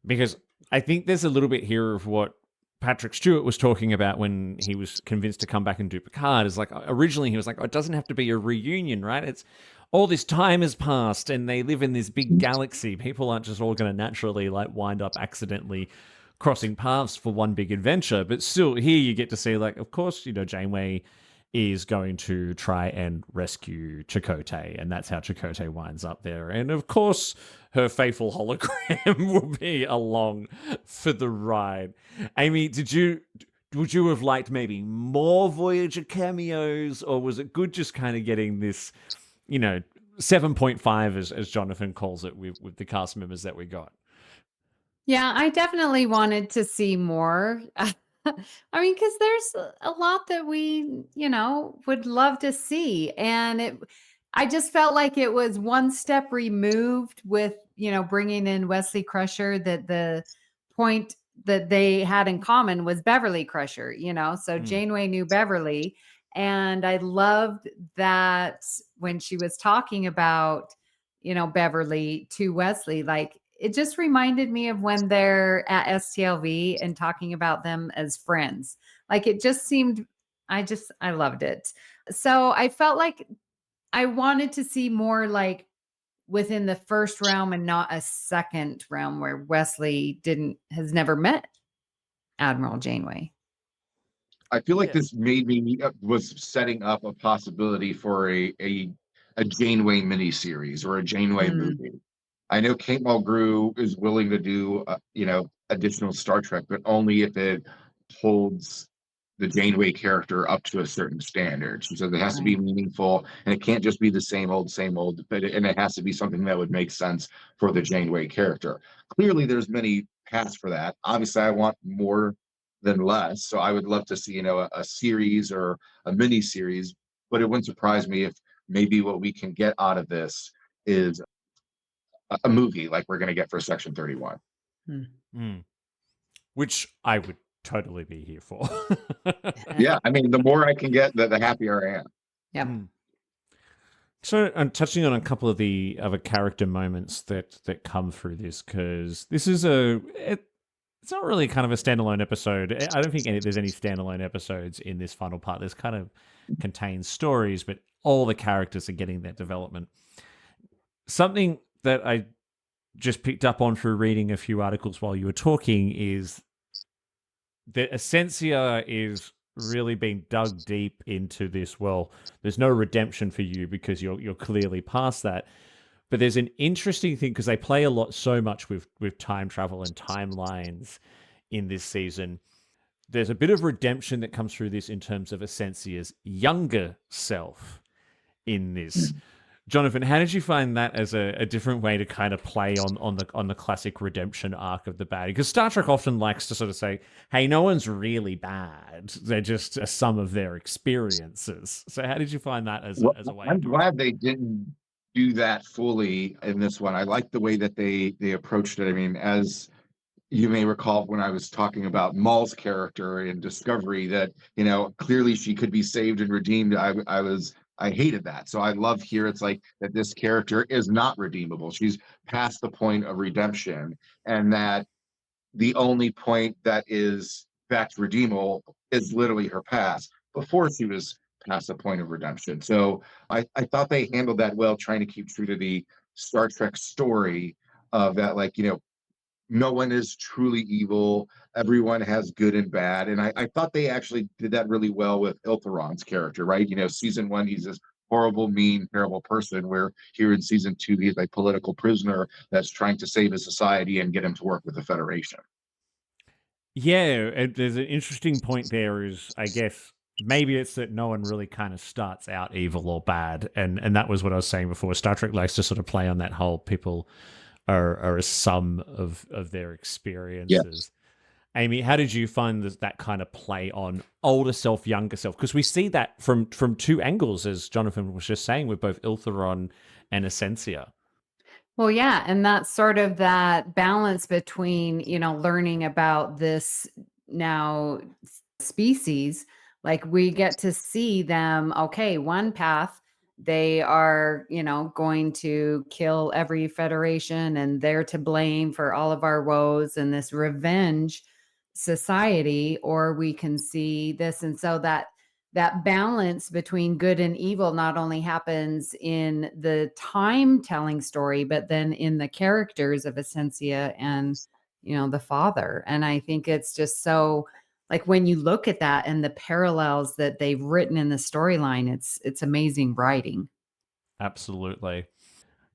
because I think there's a little bit here of what Patrick Stewart was talking about when he was convinced to come back and do Picard. Is like, originally he was like, oh, it doesn't have to be a reunion, right? It's all this time has passed and they live in this big galaxy. People aren't just all going to naturally like wind up accidentally crossing paths for one big adventure. But still, here you get to see, like, of course, Janeway is going to try and rescue Chakotay, and that's how Chakotay winds up there. And of course, her faithful hologram will be along for the ride. Amy, would you have liked maybe more Voyager cameos, or was it good just kind of getting this, 7.5 as Jonathan calls it with the cast members that we got? Yeah, I definitely wanted to see more. I mean, because there's a lot that we, would love to see. And I just felt like it was one step removed with, bringing in Wesley Crusher, that the point that they had in common was Beverly Crusher, so Janeway knew Beverly. And I loved that when she was talking about, Beverly to Wesley, like, it just reminded me of when they're at STLV and talking about them as friends. Like, it just seemed, I loved it. So I felt like I wanted to see more like within the first realm and not a second realm where Wesley has never met Admiral Janeway. I feel like this was setting up a possibility for a Janeway miniseries or a Janeway movie. I know Kate Mulgrew is willing to do, additional Star Trek, but only if it holds the Janeway character up to a certain standard. She says it has to be meaningful, and it can't just be the same old, but it has to be something that would make sense for the Janeway character. Clearly, there's many paths for that. Obviously, I want more than less, so I would love to see, a series or a mini series. But it wouldn't surprise me if maybe what we can get out of this is a movie like we're going to get for Section 31. Which I would totally be here for. Yeah, I mean, the more I can get, the happier I am. Yeah. So I'm touching on a couple of the other character moments that come through this, because this is it's not really kind of a standalone episode. I don't think there's any standalone episodes in this final part. This kind of contains stories, but all the characters are getting their development. Something that I just picked up on through reading a few articles while you were talking is that Essentia is really being dug deep into this. Well, there's no redemption for you because you're clearly past that. But there's an interesting thing, because they play so much with time travel and timelines in this season. There's a bit of redemption that comes through this in terms of Essentia's younger self in this. Jonathan, how did you find that as a different way to kind of play on the classic redemption arc of the bad? Because Star Trek often likes to sort of say, hey, no one's really bad. They're just a sum of their experiences. So how did you find that as a way I'm of doing it? glad they didn't do that fully in this one. I like the way that they approached it. I mean, as you may recall when I was talking about Maul's character in Discovery, that clearly she could be saved and redeemed. I hated that. So I love here it's like that this character is not redeemable. She's past the point of redemption, and that the only point that is fact redeemable is literally her past before she was past the point of redemption. So I thought they handled that well, trying to keep true to the Star Trek story of that, like, no one is truly evil. Everyone has good and bad. And I thought they actually did that really well with Iltheron's character, right? Season one, he's this horrible, mean, terrible person, where here in season two, he's a political prisoner that's trying to save his society and get him to work with the Federation. Yeah, there's an interesting point there is, I guess, maybe it's that no one really kind of starts out evil or bad. And that was what I was saying before. Star Trek likes to sort of play on that whole people are a sum of their experiences. Amy, how did you find that kind of play on older self, younger self? Because we see that from two angles, as Jonathan was just saying, with both Iltheron and Essentia. Well, yeah, and that's sort of that balance between, learning about this now species. Like we get to see them, okay, one path, they are, going to kill every federation and they're to blame for all of our woes and this revenge society, or we can see this. And so that balance between good and evil not only happens in the time telling story, but then in the characters of Essentia and, the father. And I think it's just so, like, when you look at that and the parallels that they've written in the storyline, it's amazing writing. Absolutely.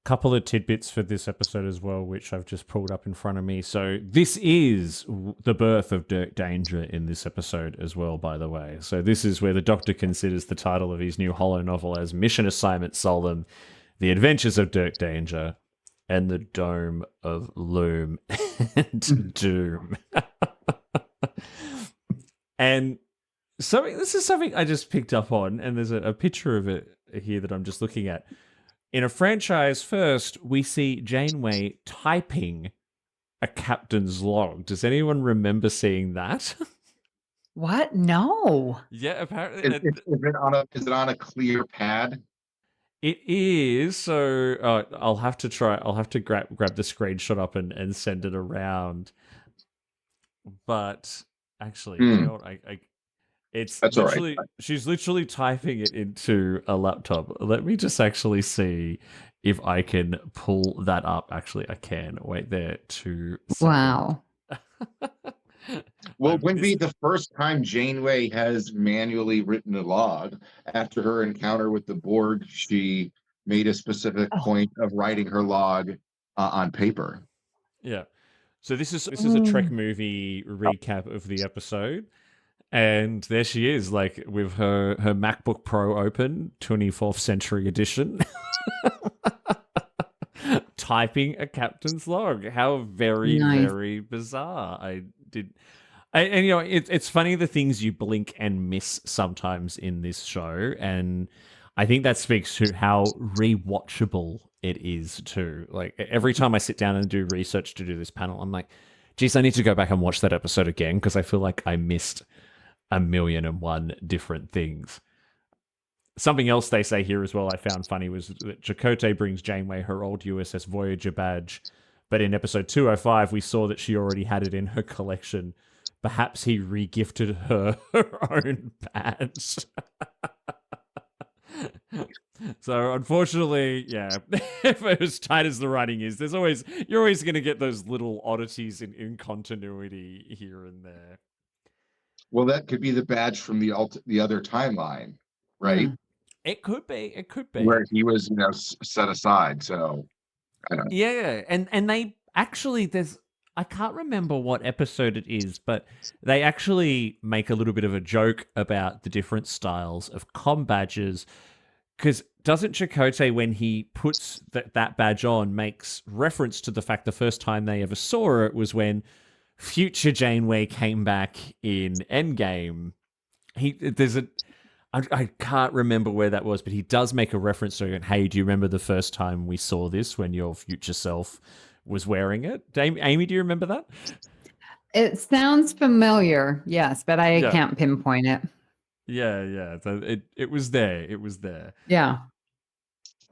Couple of tidbits for this episode as well, which I've just pulled up in front of me. So this is the birth of Dirk Danger in this episode as well, by the way. So this is where the Doctor considers the title of his new holo novel as Mission Assignment Solemn, The Adventures of Dirk Danger, and the Dome of Loom and Doom. And this is something I just picked up on, and there's a picture of it here that I'm just looking at. In a franchise first, we see Janeway typing a captain's log. Does anyone remember seeing that? What? No. Yeah, apparently Is it on a clear pad? it is. So I'll have to grab the screenshot up and send it around. But actually, you know what? That's all right. She's literally typing it into a laptop. Let me just actually see if I can pull that up. Actually, I can. Wait there 2 seconds. Wow. Well, it wouldn't be the first time Janeway has manually written a log. After her encounter with the Borg, she made a specific point of writing her log on paper. Yeah. So this is a Trek movie recap of the episode. And there she is, like, with her MacBook Pro open, 24th century edition, typing a captain's log. How very, very bizarre. It's funny the things you blink and miss sometimes in this show. And I think that speaks to how rewatchable it is too. Like, every time I sit down and do research to do this panel, I'm like, geez, I need to go back and watch that episode again, because I feel like I missed 1,000,001 different things. Something else they say here as well I found funny was that Chakotay brings Janeway her old USS Voyager badge, but in episode 205 we saw that she already had it in her collection. Perhaps he regifted her her own badge. So unfortunately, yeah, for as tight as the writing is, you're always going to get those little oddities in continuity here and there. Well, that could be the badge from the other timeline, right? Mm. It could be. It could be. Where he was, set aside. So I don't know. Yeah, and they actually there's I can't remember what episode it is, but they actually make a little bit of a joke about the different styles of comm badges. Because doesn't Chakotay, when he puts that badge on, makes reference to the fact the first time they ever saw it was when future Janeway came back in Endgame. I can't remember where that was, but he does make a reference to it. Hey, do you remember the first time we saw this when your future self was wearing it? Amy, do you remember that? It sounds familiar, yes, but I Yeah. can't pinpoint it. Yeah. So it was there. It was there. Yeah.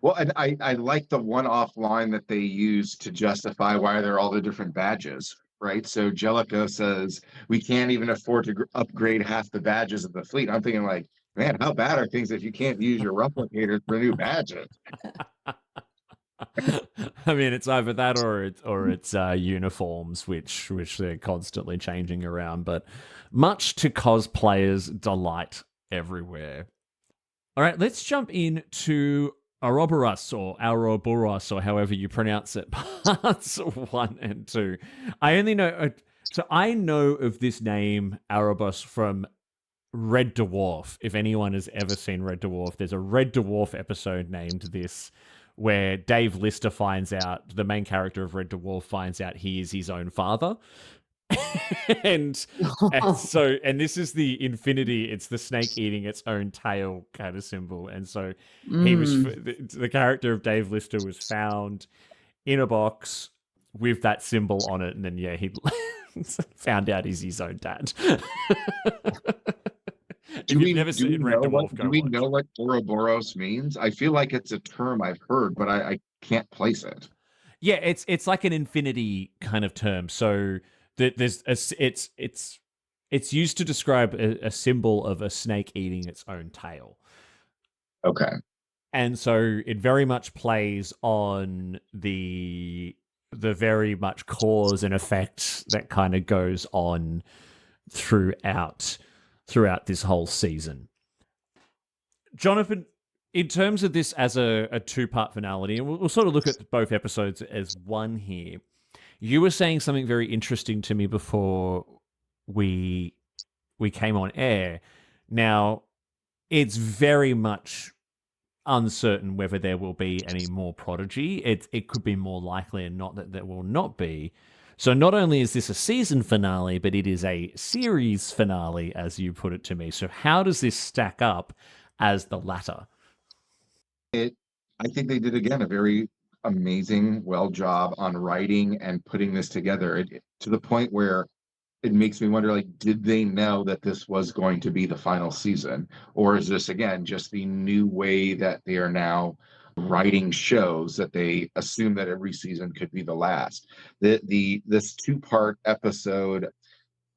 Well, and I like the one-off line that they use to justify why there are all the different badges, right? So Jellicoe says, we can't even afford to upgrade half the badges of the fleet. I'm thinking like, man, how bad are things if you can't use your replicators for new badges? I mean, it's either that or it's uniforms, which they're constantly changing around, but much to cosplayers' delight everywhere. All right, let's jump into Ouroboros or however you pronounce it, parts 1 and 2. I only know, so I know of this name Ouroboros from Red Dwarf. If anyone has ever seen Red Dwarf, there's a Red Dwarf episode named this, where Dave Lister finds out, the main character of Red Dwarf finds out he is his own father. and this is the infinity, it's the snake eating its own tail kind of symbol. And so he was the character of Dave Lister was found in a box with that symbol on it, and then he found out he's his own dad. Do we know what Ouroboros means? I feel like it's a term I've heard, but I can't place it. Yeah, it's like an infinity kind of term. So it's used to describe a symbol of a snake eating its own tail. Okay. And so it very much plays on the very much cause and effect that kind of goes on throughout this whole season. Jonathan, in terms of this as a two-part finale, and we'll sort of look at both episodes as one here, you were saying something very interesting to me before we came on air. Now, it's very much uncertain whether there will be any more Prodigy. It could be more likely and not that there will not be. So not only is this a season finale, but it is a series finale, as you put it to me. So how does this stack up as the latter? I think they did, again, a very amazing, job on writing and putting this together to the point where it makes me wonder, like, did they know that this was going to be the final season? Or is this, again, just the new way that they are now writing shows, that they assume that every season could be the last? This two-part episode,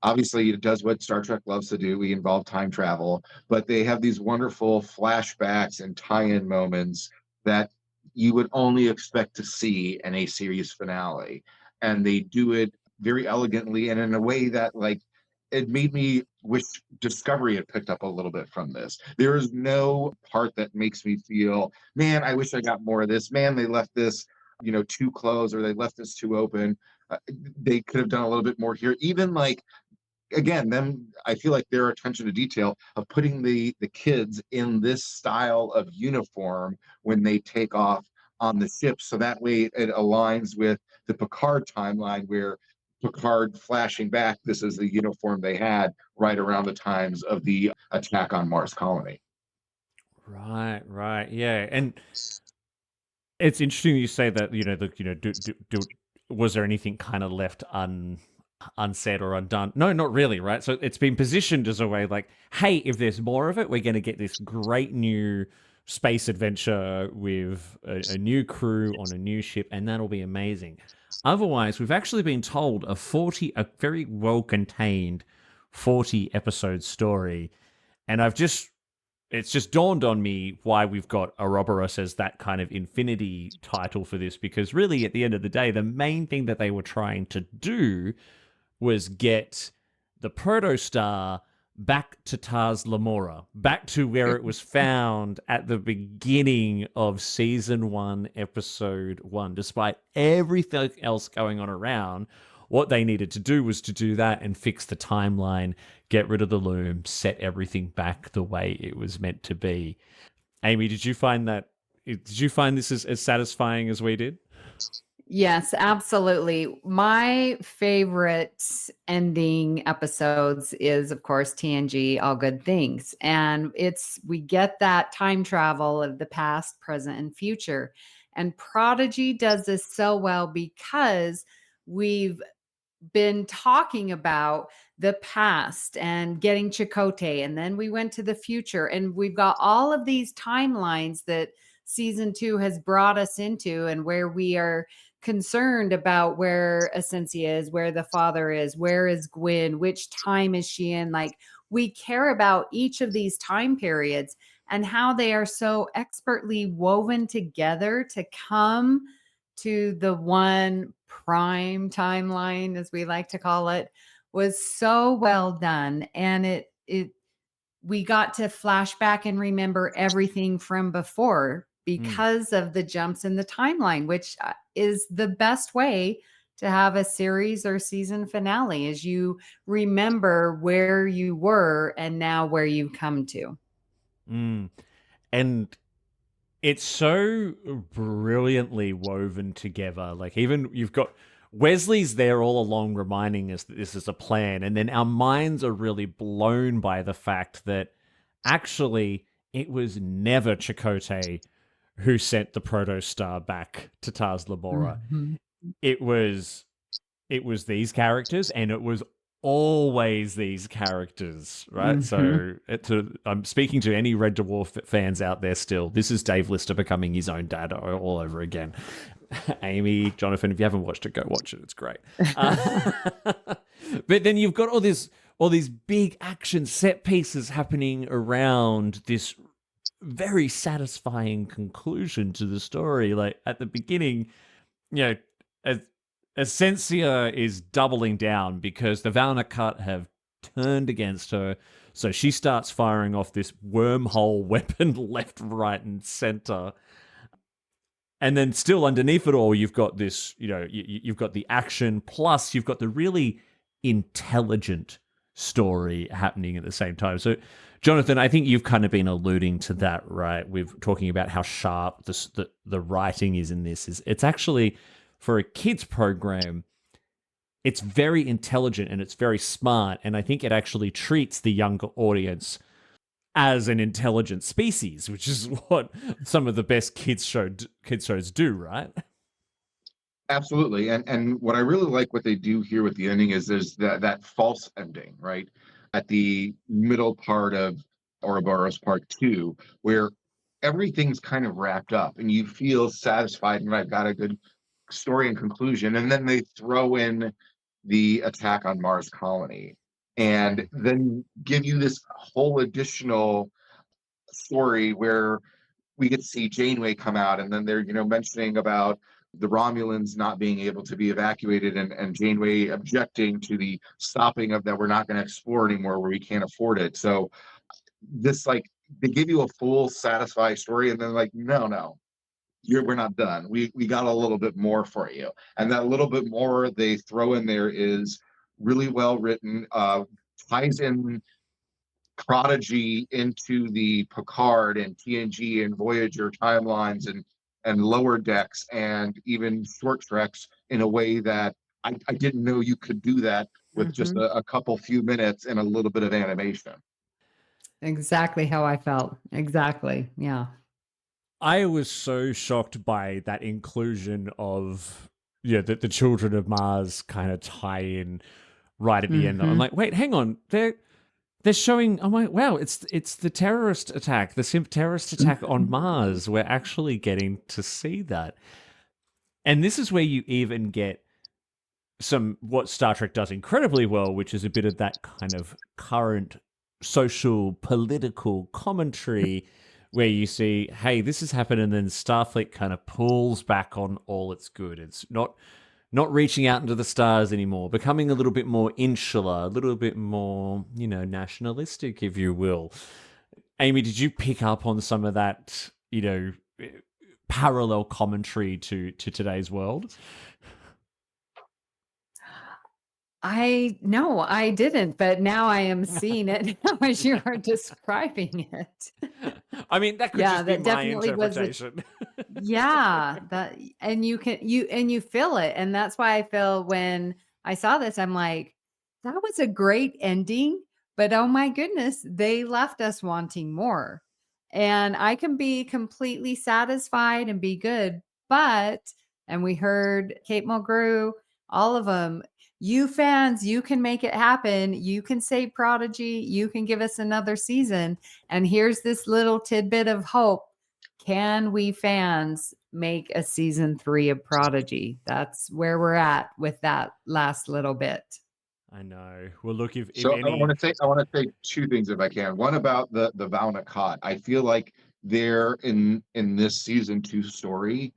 obviously it does what Star Trek loves to do. We involve time travel, but they have these wonderful flashbacks and tie-in moments that you would only expect to see in a series finale. And they do it very elegantly and in a way that, like, it made me wish Discovery had picked up a little bit from this. There is no part that makes me feel, man, I wish I got more of this. Man, they left this, too close, or they left this too open. They could have done a little bit more here. Even like, again, then I feel like their attention to detail of putting the kids in this style of uniform when they take off on the ship, so that way it aligns with the Picard timeline, where Picard flashing back, this is the uniform they had right around the times of the attack on Mars colony. Right, yeah, and it's interesting you say that. Was there anything kind of left unsaid or undone. No, not really, right? So it's been positioned as a way like, hey, if there's more of it, we're going to get this great new space adventure with a new crew on a new ship, and that'll be amazing. Otherwise, we've actually been told a very well contained 40 episode story, and it's just dawned on me why we've got Ouroboros as that kind of infinity title for this, because really at the end of the day, the main thing that they were trying to do was get the protostar back to Tars Lamora, back to where it was found at the beginning of season 1, episode 1. Despite everything else going on around, what they needed to do was to do that and fix the timeline, get rid of the loom, set everything back the way it was meant to be. Amy, did you find this as satisfying as we did? Yes, absolutely. My favorite ending episodes is, of course, TNG, All Good Things. And we get that time travel of the past, present, and future. And Prodigy does this so well because we've been talking about the past and getting Chakotay, and then we went to the future, and we've got all of these timelines that season 2 has brought us into, and where we are concerned about where Essentia is, where the father is, where is Gwyn, which time is she in. Like, we care about each of these time periods and how they are so expertly woven together to come to the one prime timeline, as we like to call it, was so well done. And we got to flash back and remember everything from before because of the jumps in the timeline, which is the best way to have a series or season finale, is you remember where you were and now where you've come to. And it's so brilliantly woven together. Like, even you've got Wesley's there all along reminding us that this is a plan, and then our minds are really blown by the fact that actually it was never Chakotay who sent the protostar back to Tars Lamora. Mhm. It was these characters, and it was always these characters, right? So I'm speaking to any Red Dwarf fans out there still. This is Dave Lister becoming his own dad all over again. Amy, Jonathan, if you haven't watched it, go watch it. It's great. But then you've got all these big action set pieces happening around this very satisfying conclusion to the story. Like, at the beginning, you know, Essentia is doubling down because the Valnacut have turned against her. So she starts firing off this wormhole weapon left, right, and center. And then still underneath it all, you've got this, you've got the action, plus you've got the really intelligent story happening at the same time. So, Jonathan, I think you've kind of been alluding to that, right? We're talking about how sharp the writing is in this. It's actually, for a kids program, it's very intelligent and it's very smart. And I think it actually treats the younger audience as an intelligent species, which is what some of the best kids shows do, right? Absolutely. And what I really like what they do here with the ending is there's that false ending, right? At the middle part of Ouroboros Part 2, where everything's kind of wrapped up and you feel satisfied and I've got a good story and conclusion. And then they throw in the attack on Mars colony and then give you this whole additional story where we get to see Janeway come out, and then they're mentioning about the Romulans not being able to be evacuated, and Janeway objecting to the stopping of that. We're not going to explore anymore where we can't afford it. So this, like, they give you a full satisfying story, and then like, no, we're not done. We got a little bit more for you, and that little bit more they throw in there is really well written. Ties in Prodigy into the Picard and TNG and Voyager timelines and lower decks and even short treks in a way that I didn't know you could do that with just a couple few minutes and a little bit of animation. Exactly how I felt. Exactly. Yeah. I was so shocked by that inclusion of the Children of Mars kind of tie in, right at the end. I'm like, wait, hang on, they're showing. I'm like, wow, it's the terrorist attack, the terrorist attack on Mars. We're actually getting to see that, and this is where you even get some what Star Trek does incredibly well, which is a bit of that kind of current social political commentary where you see, hey, this has happened, and then Starfleet kind of pulls back on all its good. It's not reaching out into the stars anymore, becoming a little bit more insular, a little bit more, nationalistic, if you will. Amy, did you pick up on some of that, parallel commentary to today's world? No, I didn't, but now I am seeing it now as you are describing it. I mean, that could just be my interpretation. That, and you feel it. And that's why I feel when I saw this, I'm like, that was a great ending, but oh my goodness, they left us wanting more. And I can be completely satisfied and be good, and we heard Kate Mulgrew, all of them, you fans, you can make it happen. You can save Prodigy. You can give us another season. And here's this little tidbit of hope. Can we fans make a season 3 of Prodigy? That's where we're at with that last little bit. I know. Well, look, if So any... I want to say two things if I can. One about the Valna Cot. I feel like they're in this season 2 story.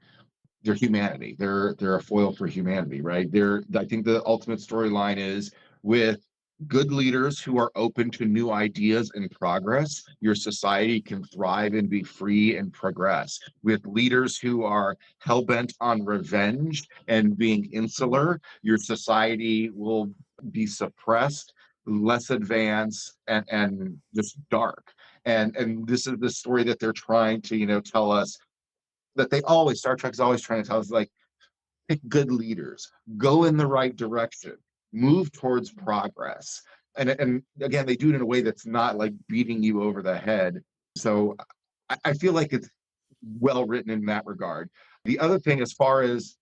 They're humanity. They're a foil for humanity, right? I think the ultimate storyline is with good leaders who are open to new ideas and progress, your society can thrive and be free and progress. With leaders who are hell-bent on revenge and being insular, your society will be suppressed, less advanced, and just dark. And this is the story that they're trying to, tell us, that Star Trek is always trying to tell us, like, pick good leaders, go in the right direction, move towards progress. And again, they do it in a way that's not like beating you over the head. So I feel like it's well written in that regard. The other thing, as far as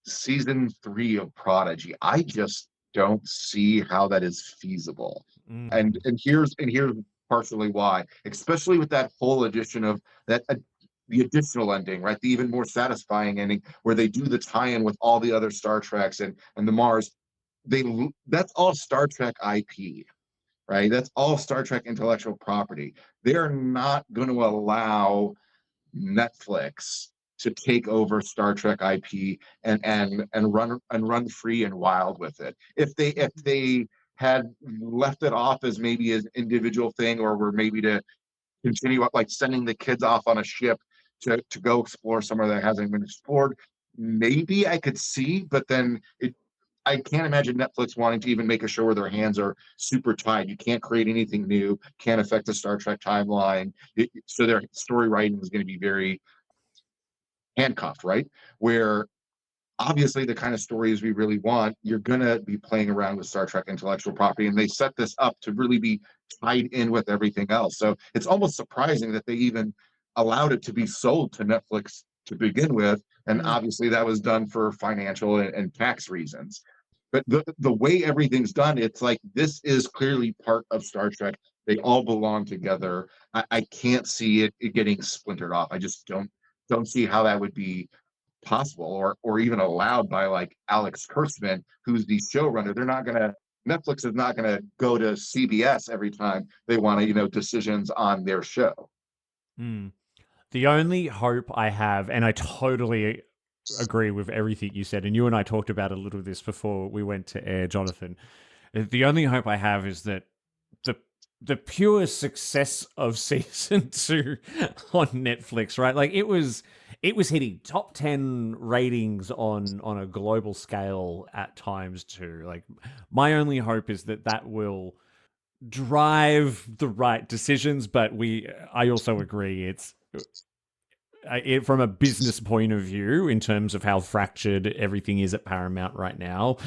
season 3 of Prodigy, I just don't see how that is feasible. And here's partially why, especially with that whole addition of that the additional ending, right? The even more satisfying ending where they do the tie-in with all the other Star Treks and the Mars. That's all Star Trek IP, right? That's all Star Trek intellectual property. They're not going to allow Netflix to take over Star Trek IP and run free and wild with it. If they had left it off as maybe an individual thing, or were maybe to continue like sending the kids off on a ship to go explore somewhere that hasn't been explored, maybe I could see, but then I can't imagine Netflix wanting to even make a show where their hands are super tied. You can't create anything new, can't affect the Star Trek timeline. So their story writing is going to be very handcuffed, right? Where obviously the kind of stories we really want, you're going to be playing around with Star Trek intellectual property, and they set this up to really be tied in with everything else. So it's almost surprising that they even allowed it to be sold to Netflix to begin with. And obviously that was done for financial and tax reasons. But the way everything's done, it's like this is clearly part of Star Trek. They all belong together. I can't see it getting splintered off. I just don't see how that would be possible or even allowed by like Alex Kurtzman, who's the showrunner. Netflix is not gonna go to CBS every time they want to, decisions on their show. The only hope I have, and I totally agree with everything you said, and you and I talked about a little of this before we went to air, Jonathan. The only hope I have is that the pure success of season 2 on Netflix, right? Like it was hitting top 10 ratings on a global scale at times too. Like my only hope is that will drive the right decisions, but I also agree it's from a business point of view, in terms of how fractured everything is at Paramount right now,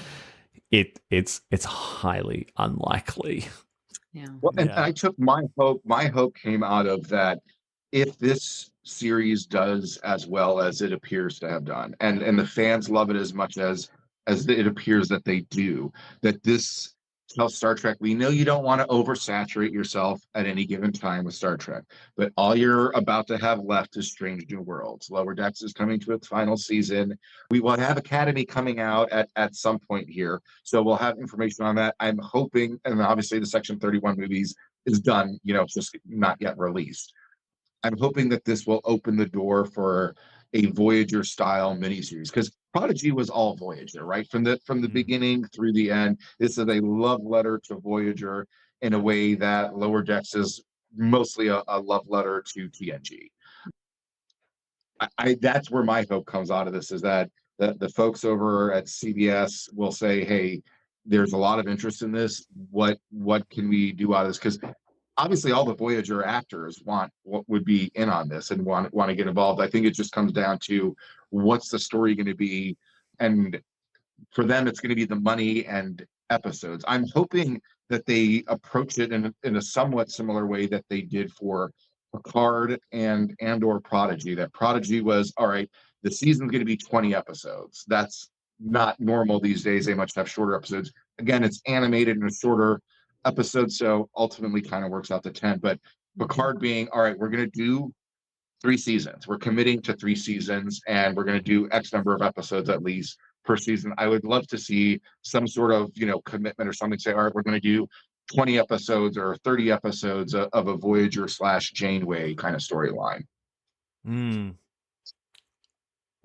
it's highly unlikely. Yeah. Well, and I took my hope came out of that. If this series does as well as it appears to have done, and the fans love it as much as it appears that they do, that this tell Star Trek, we know you don't want to oversaturate yourself at any given time with Star Trek, but all you're about to have left is Strange New Worlds. Lower Decks is coming to its final season. We will have Academy coming out at some point here. So we'll have information on that. I'm hoping, and obviously the Section 31 movies is done, it's just not yet released. I'm hoping that this will open the door for a Voyager style miniseries, because Prodigy was all Voyager, right? From the beginning through the end. This is a love letter to Voyager in a way that Lower Decks is mostly a love letter to TNG. That's where my hope comes out of this, is that the folks over at CBS will say, hey, there's a lot of interest in this. What can we do out of this? Because obviously all the Voyager actors want what would be in on this and want to get involved. I think it just comes down to what's the story going to be, and for them it's going to be the money and episodes. I'm hoping that they approach it in a somewhat similar way that they did for Picard and or Prodigy. That Prodigy was, all right, the season's going to be 20 episodes. That's not normal these days. They much have shorter episodes. Again, it's animated in a shorter episode, so ultimately kind of works out to 10. But Picard being, all right, we're going to do 3 seasons. We're committing to 3 seasons, and we're going to do X number of episodes at least per season. I would love to see some sort of, commitment or something. Say, all right, we're going to do 20 episodes or 30 episodes of a Voyager / Janeway kind of storyline.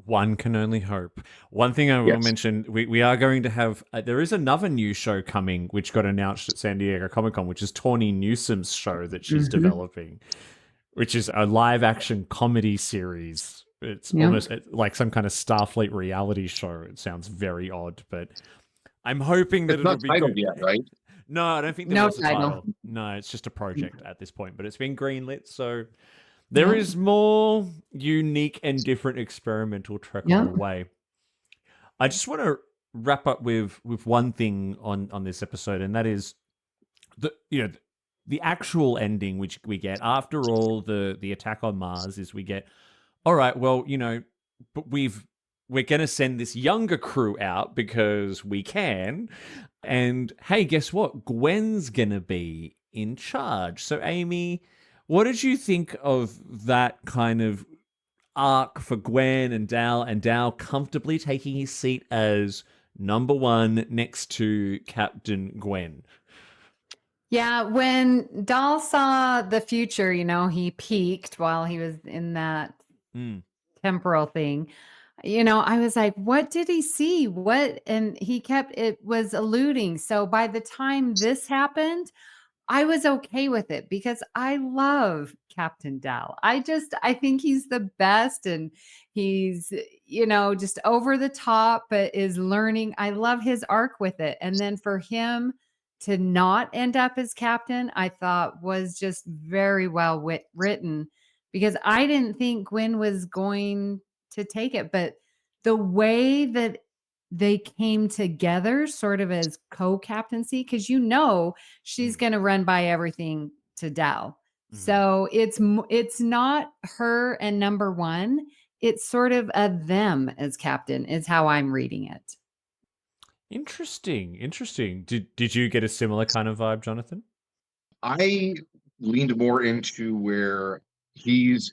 One can only hope. One thing I will mention, we are going to have, there is another new show coming, which got announced at San Diego Comic-Con, which is Tawny Newsom's show that she's developing, which is a live-action comedy series. It's almost like some kind of Starfleet reality show. It sounds very odd, but I'm hoping that it'll be titled yet, right? No, I don't think there was a title. No, it's just a project at this point, but it's been greenlit, so there is more unique and different experimental Trek on the way. I just want to wrap up with one thing on this episode, and that is the actual ending, which we get after all the attack on Mars, is we get, all right, well, but we're going to send this younger crew out because we can. And hey, guess what? Gwen's going to be in charge. So, Amy, what did you think of that kind of arc for Gwen and Dal comfortably taking his seat as number 1 next to Captain Gwen? Yeah, when Dal saw the future, he peaked while he was in that temporal thing. I was like, what did he see? What? And it was alluding. So by the time this happened, I was okay with it because I love Captain Dal. I think he's the best, and he's, just over the top, but is learning. I love his arc with it. And then for him to not end up as captain, I thought was just very well written, because I didn't think Gwen was going to take it, but the way that they came together sort of as co-captaincy, because she's going to run by everything to Dal. So it's not her and number 1. It's sort of a them as captain is how I'm reading it. Interesting. Did you get a similar kind of vibe, Jonathan? I leaned more into where he's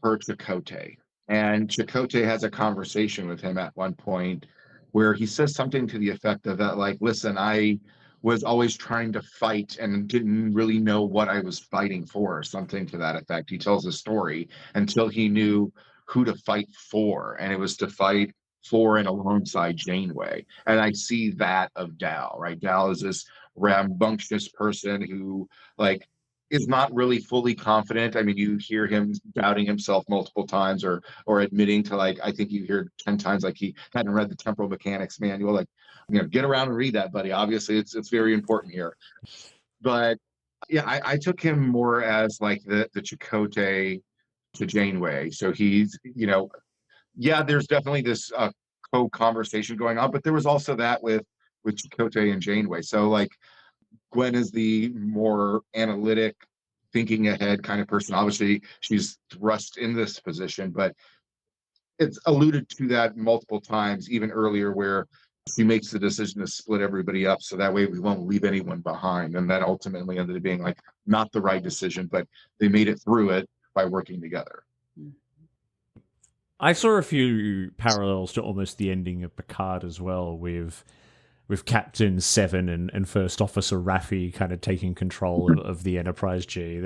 her Chakotay. And Chakotay has a conversation with him at one point where he says something to the effect of that, like, listen, I was always trying to fight and didn't really know what I was fighting for, or something to that effect. He tells a story until he knew who to fight for, and it was to fight for and alongside Janeway. And I see that of Dal, right? Dal is this rambunctious person who, like, is not really fully confident. I mean, you hear him doubting himself multiple times, or admitting to, like, I think you hear 10 times, like, he hadn't read the temporal mechanics manual. Like, get around and read that, buddy. Obviously, it's very important here. But yeah, I took him more as like the Chakotay to Janeway. So he's, there's definitely this co-conversation going on, but there was also that with Chakotay and Janeway. So, like, Gwen is the more analytic, thinking ahead kind of person. Obviously, she's thrust in this position, but it's alluded to that multiple times, even earlier, where she makes the decision to split everybody up so that way we won't leave anyone behind. And that ultimately ended up being like not the right decision, but they made it through it by working together. I saw a few parallels to almost the ending of Picard as well, with Captain Seven and First Officer Raffi kind of taking control of the Enterprise G.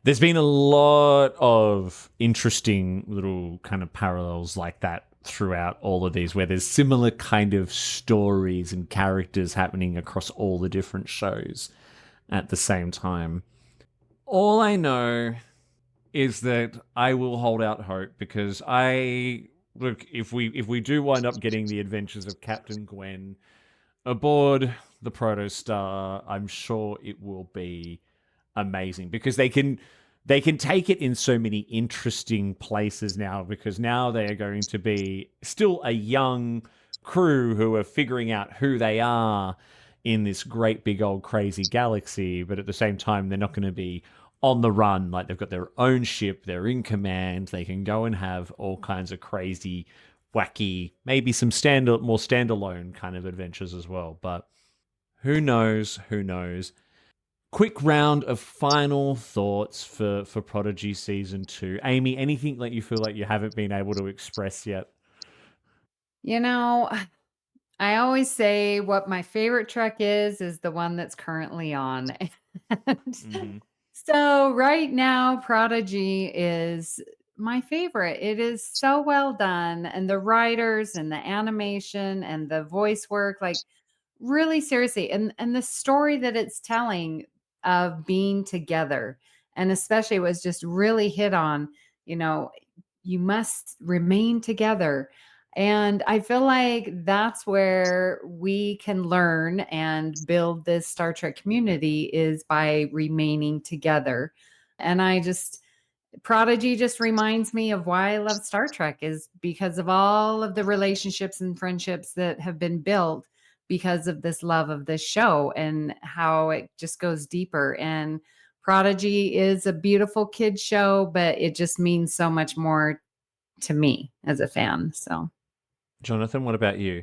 There's been a lot of interesting little kind of parallels like that throughout all of these, where there's similar kind of stories and characters happening across all the different shows at the same time. All I know is that I will hold out hope, because if we do wind up getting the adventures of Captain Gwen aboard the Protostar, I'm sure it will be amazing, because they can take it in so many interesting places now, because now they are going to be still a young crew who are figuring out who they are in this great big old crazy galaxy, but at the same time they're not going to be on the run. Like, they've got their own ship, they're in command, they can go and have all kinds of crazy, wacky, maybe some more standalone kind of adventures as well. But who knows? Quick round of final thoughts for Prodigy Season 2. Amy, anything that you feel like you haven't been able to express yet? You know, I always say what my favorite Trek is the one that's currently on. And so right now, Prodigy is my favorite. It is so well done. And the writers and the animation and the voice work, like, really seriously. And the story that it's telling of being together, and especially it was just really hit on, you know, you must remain together. And I feel like that's where we can learn and build this Star Trek community, is by remaining together. And Prodigy just reminds me of why I love Star Trek, is because of all of the relationships and friendships that have been built because of this love of this show, and how it just goes deeper. And Prodigy is a beautiful kid show, but it just means so much more to me as a fan. So, Jonathan, what about you?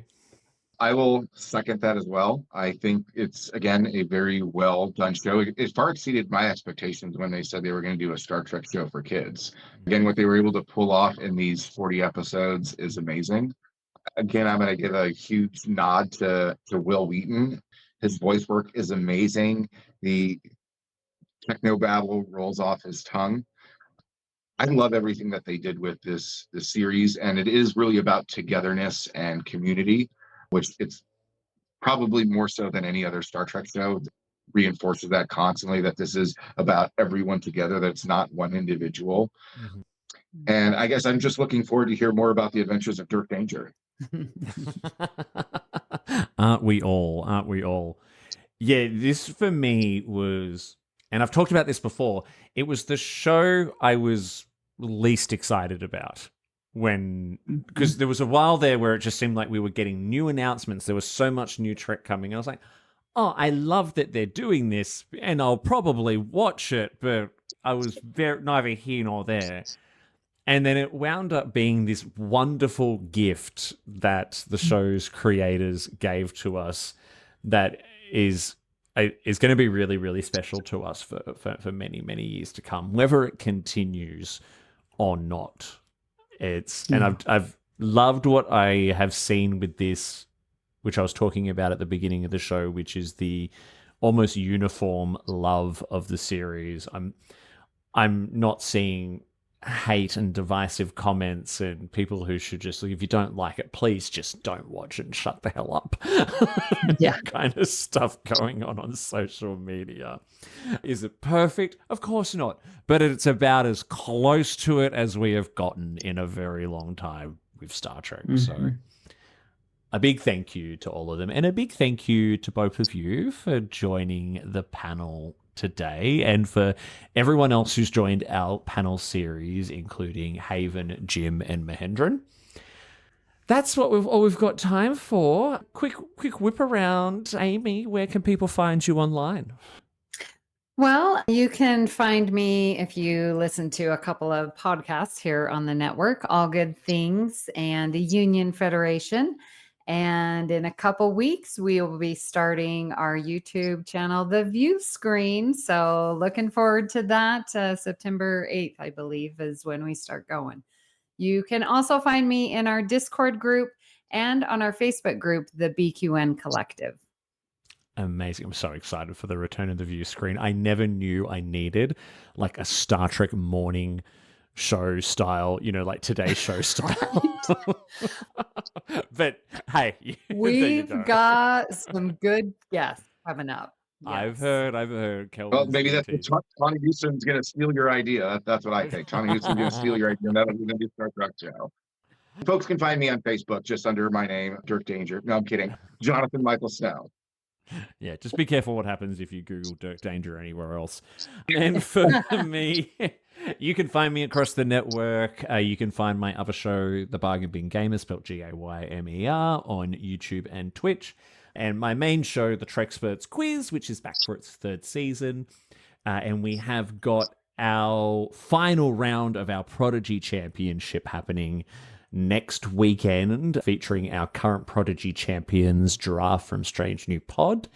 I will second that as well. I think it's, again, a very well done show. It far exceeded my expectations when they said they were going to do a Star Trek show for kids. Again, what they were able to pull off in these 40 episodes is amazing. Again, I'm going to give a huge nod to Will Wheaton. His voice work is amazing. The techno babble rolls off his tongue. I love everything that they did with this series, and it is really about togetherness and community, which it's probably more so than any other Star Trek show. Reinforces that constantly, that this is about everyone together, that it's not one individual. And I guess I'm just looking forward to hear more about the adventures of Dirk Danger. Aren't we all? Yeah, this for me was, and I've talked about this before, it was the show I was least excited about, because there was a while there where it just seemed like we were getting new announcements. There was so much new Trek coming. I was like, oh, I love that they're doing this, and I'll probably watch it, but I was neither here nor there. And then it wound up being this wonderful gift that the show's creators gave to us, that is going to be really, really special to us for many, many years to come, whether it continues or not. And I've loved what I have seen with this, which I was talking about at the beginning of the show, which is the almost uniform love of the series. I'm not seeing hate and divisive comments and people who should just, like, if you don't like it, please just don't watch it and shut the hell up. Yeah. Kind of stuff going on social media. Is it perfect? Of course not. But it's about as close to it as we have gotten in a very long time with Star Trek. So a big thank you to all of them, and a big thank you to both of you for joining the panel today, and for everyone else who's joined our panel series, including Haven, Jim, and Mahendran. That's all we've got time for. Quick whip around. Amy, where can people find you online? Well, you can find me if you listen to a couple of podcasts here on the network, All Good Things and the Union Federation. And in a couple weeks, we will be starting our YouTube channel, The View Screen. So looking forward to that. September 8th, I believe, is when we start going. You can also find me in our Discord group and on our Facebook group, the BQN Collective. Amazing. I'm so excited for the return of the view screen. I never knew I needed like a Star Trek morning show style, like Today Show style. But hey, we've got some good guests coming up. Yes. I've heard. Kelvin's well, maybe that's what Johnny Houston's going to steal your idea. That's what I think. Johnny Houston's going to steal your idea. That'll be the Star Trek show. Folks can find me on Facebook just under my name, Dirk Danger. No, I'm kidding. Jonathan Michael Snow. Yeah, just be careful what happens if you Google Dirk Danger anywhere else. And for me, you can find me across the network. You can find my other show, The Bargain Bin Gamer, spelled Gaymer, on YouTube and Twitch. And my main show, The Trexperts Quiz, which is back for its third season. And we have got our final round of our Prodigy Championship happening next weekend, featuring our current Prodigy champions, Giraffe from Strange New Pod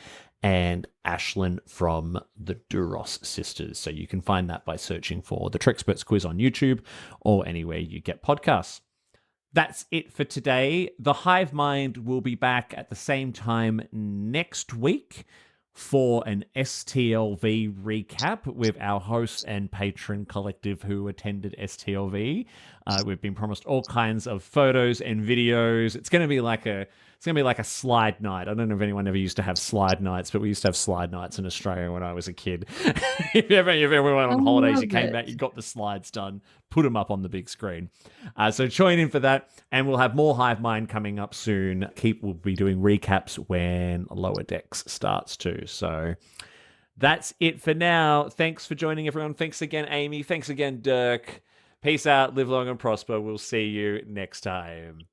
and Ashlyn from the Duros Sisters. So you can find that by searching for the Trexperts Quiz on YouTube or anywhere you get podcasts. That's it for today. The Hive Mind will be back at the same time next week for an STLV recap with our host and patron collective who attended STLV. We've been promised all kinds of photos and videos. It's going to be like a slide night. I don't know if anyone ever used to have slide nights, but we used to have slide nights in Australia when I was a kid. if you ever went on holidays, you came back, you got the slides done, put them up on the big screen. So join in for that, and we'll have more Hive Mind coming up soon. We'll be doing recaps when Lower Decks starts too. So that's it for now. Thanks for joining, everyone. Thanks again, Amy. Thanks again, Dirk. Peace out, live long and prosper. We'll see you next time.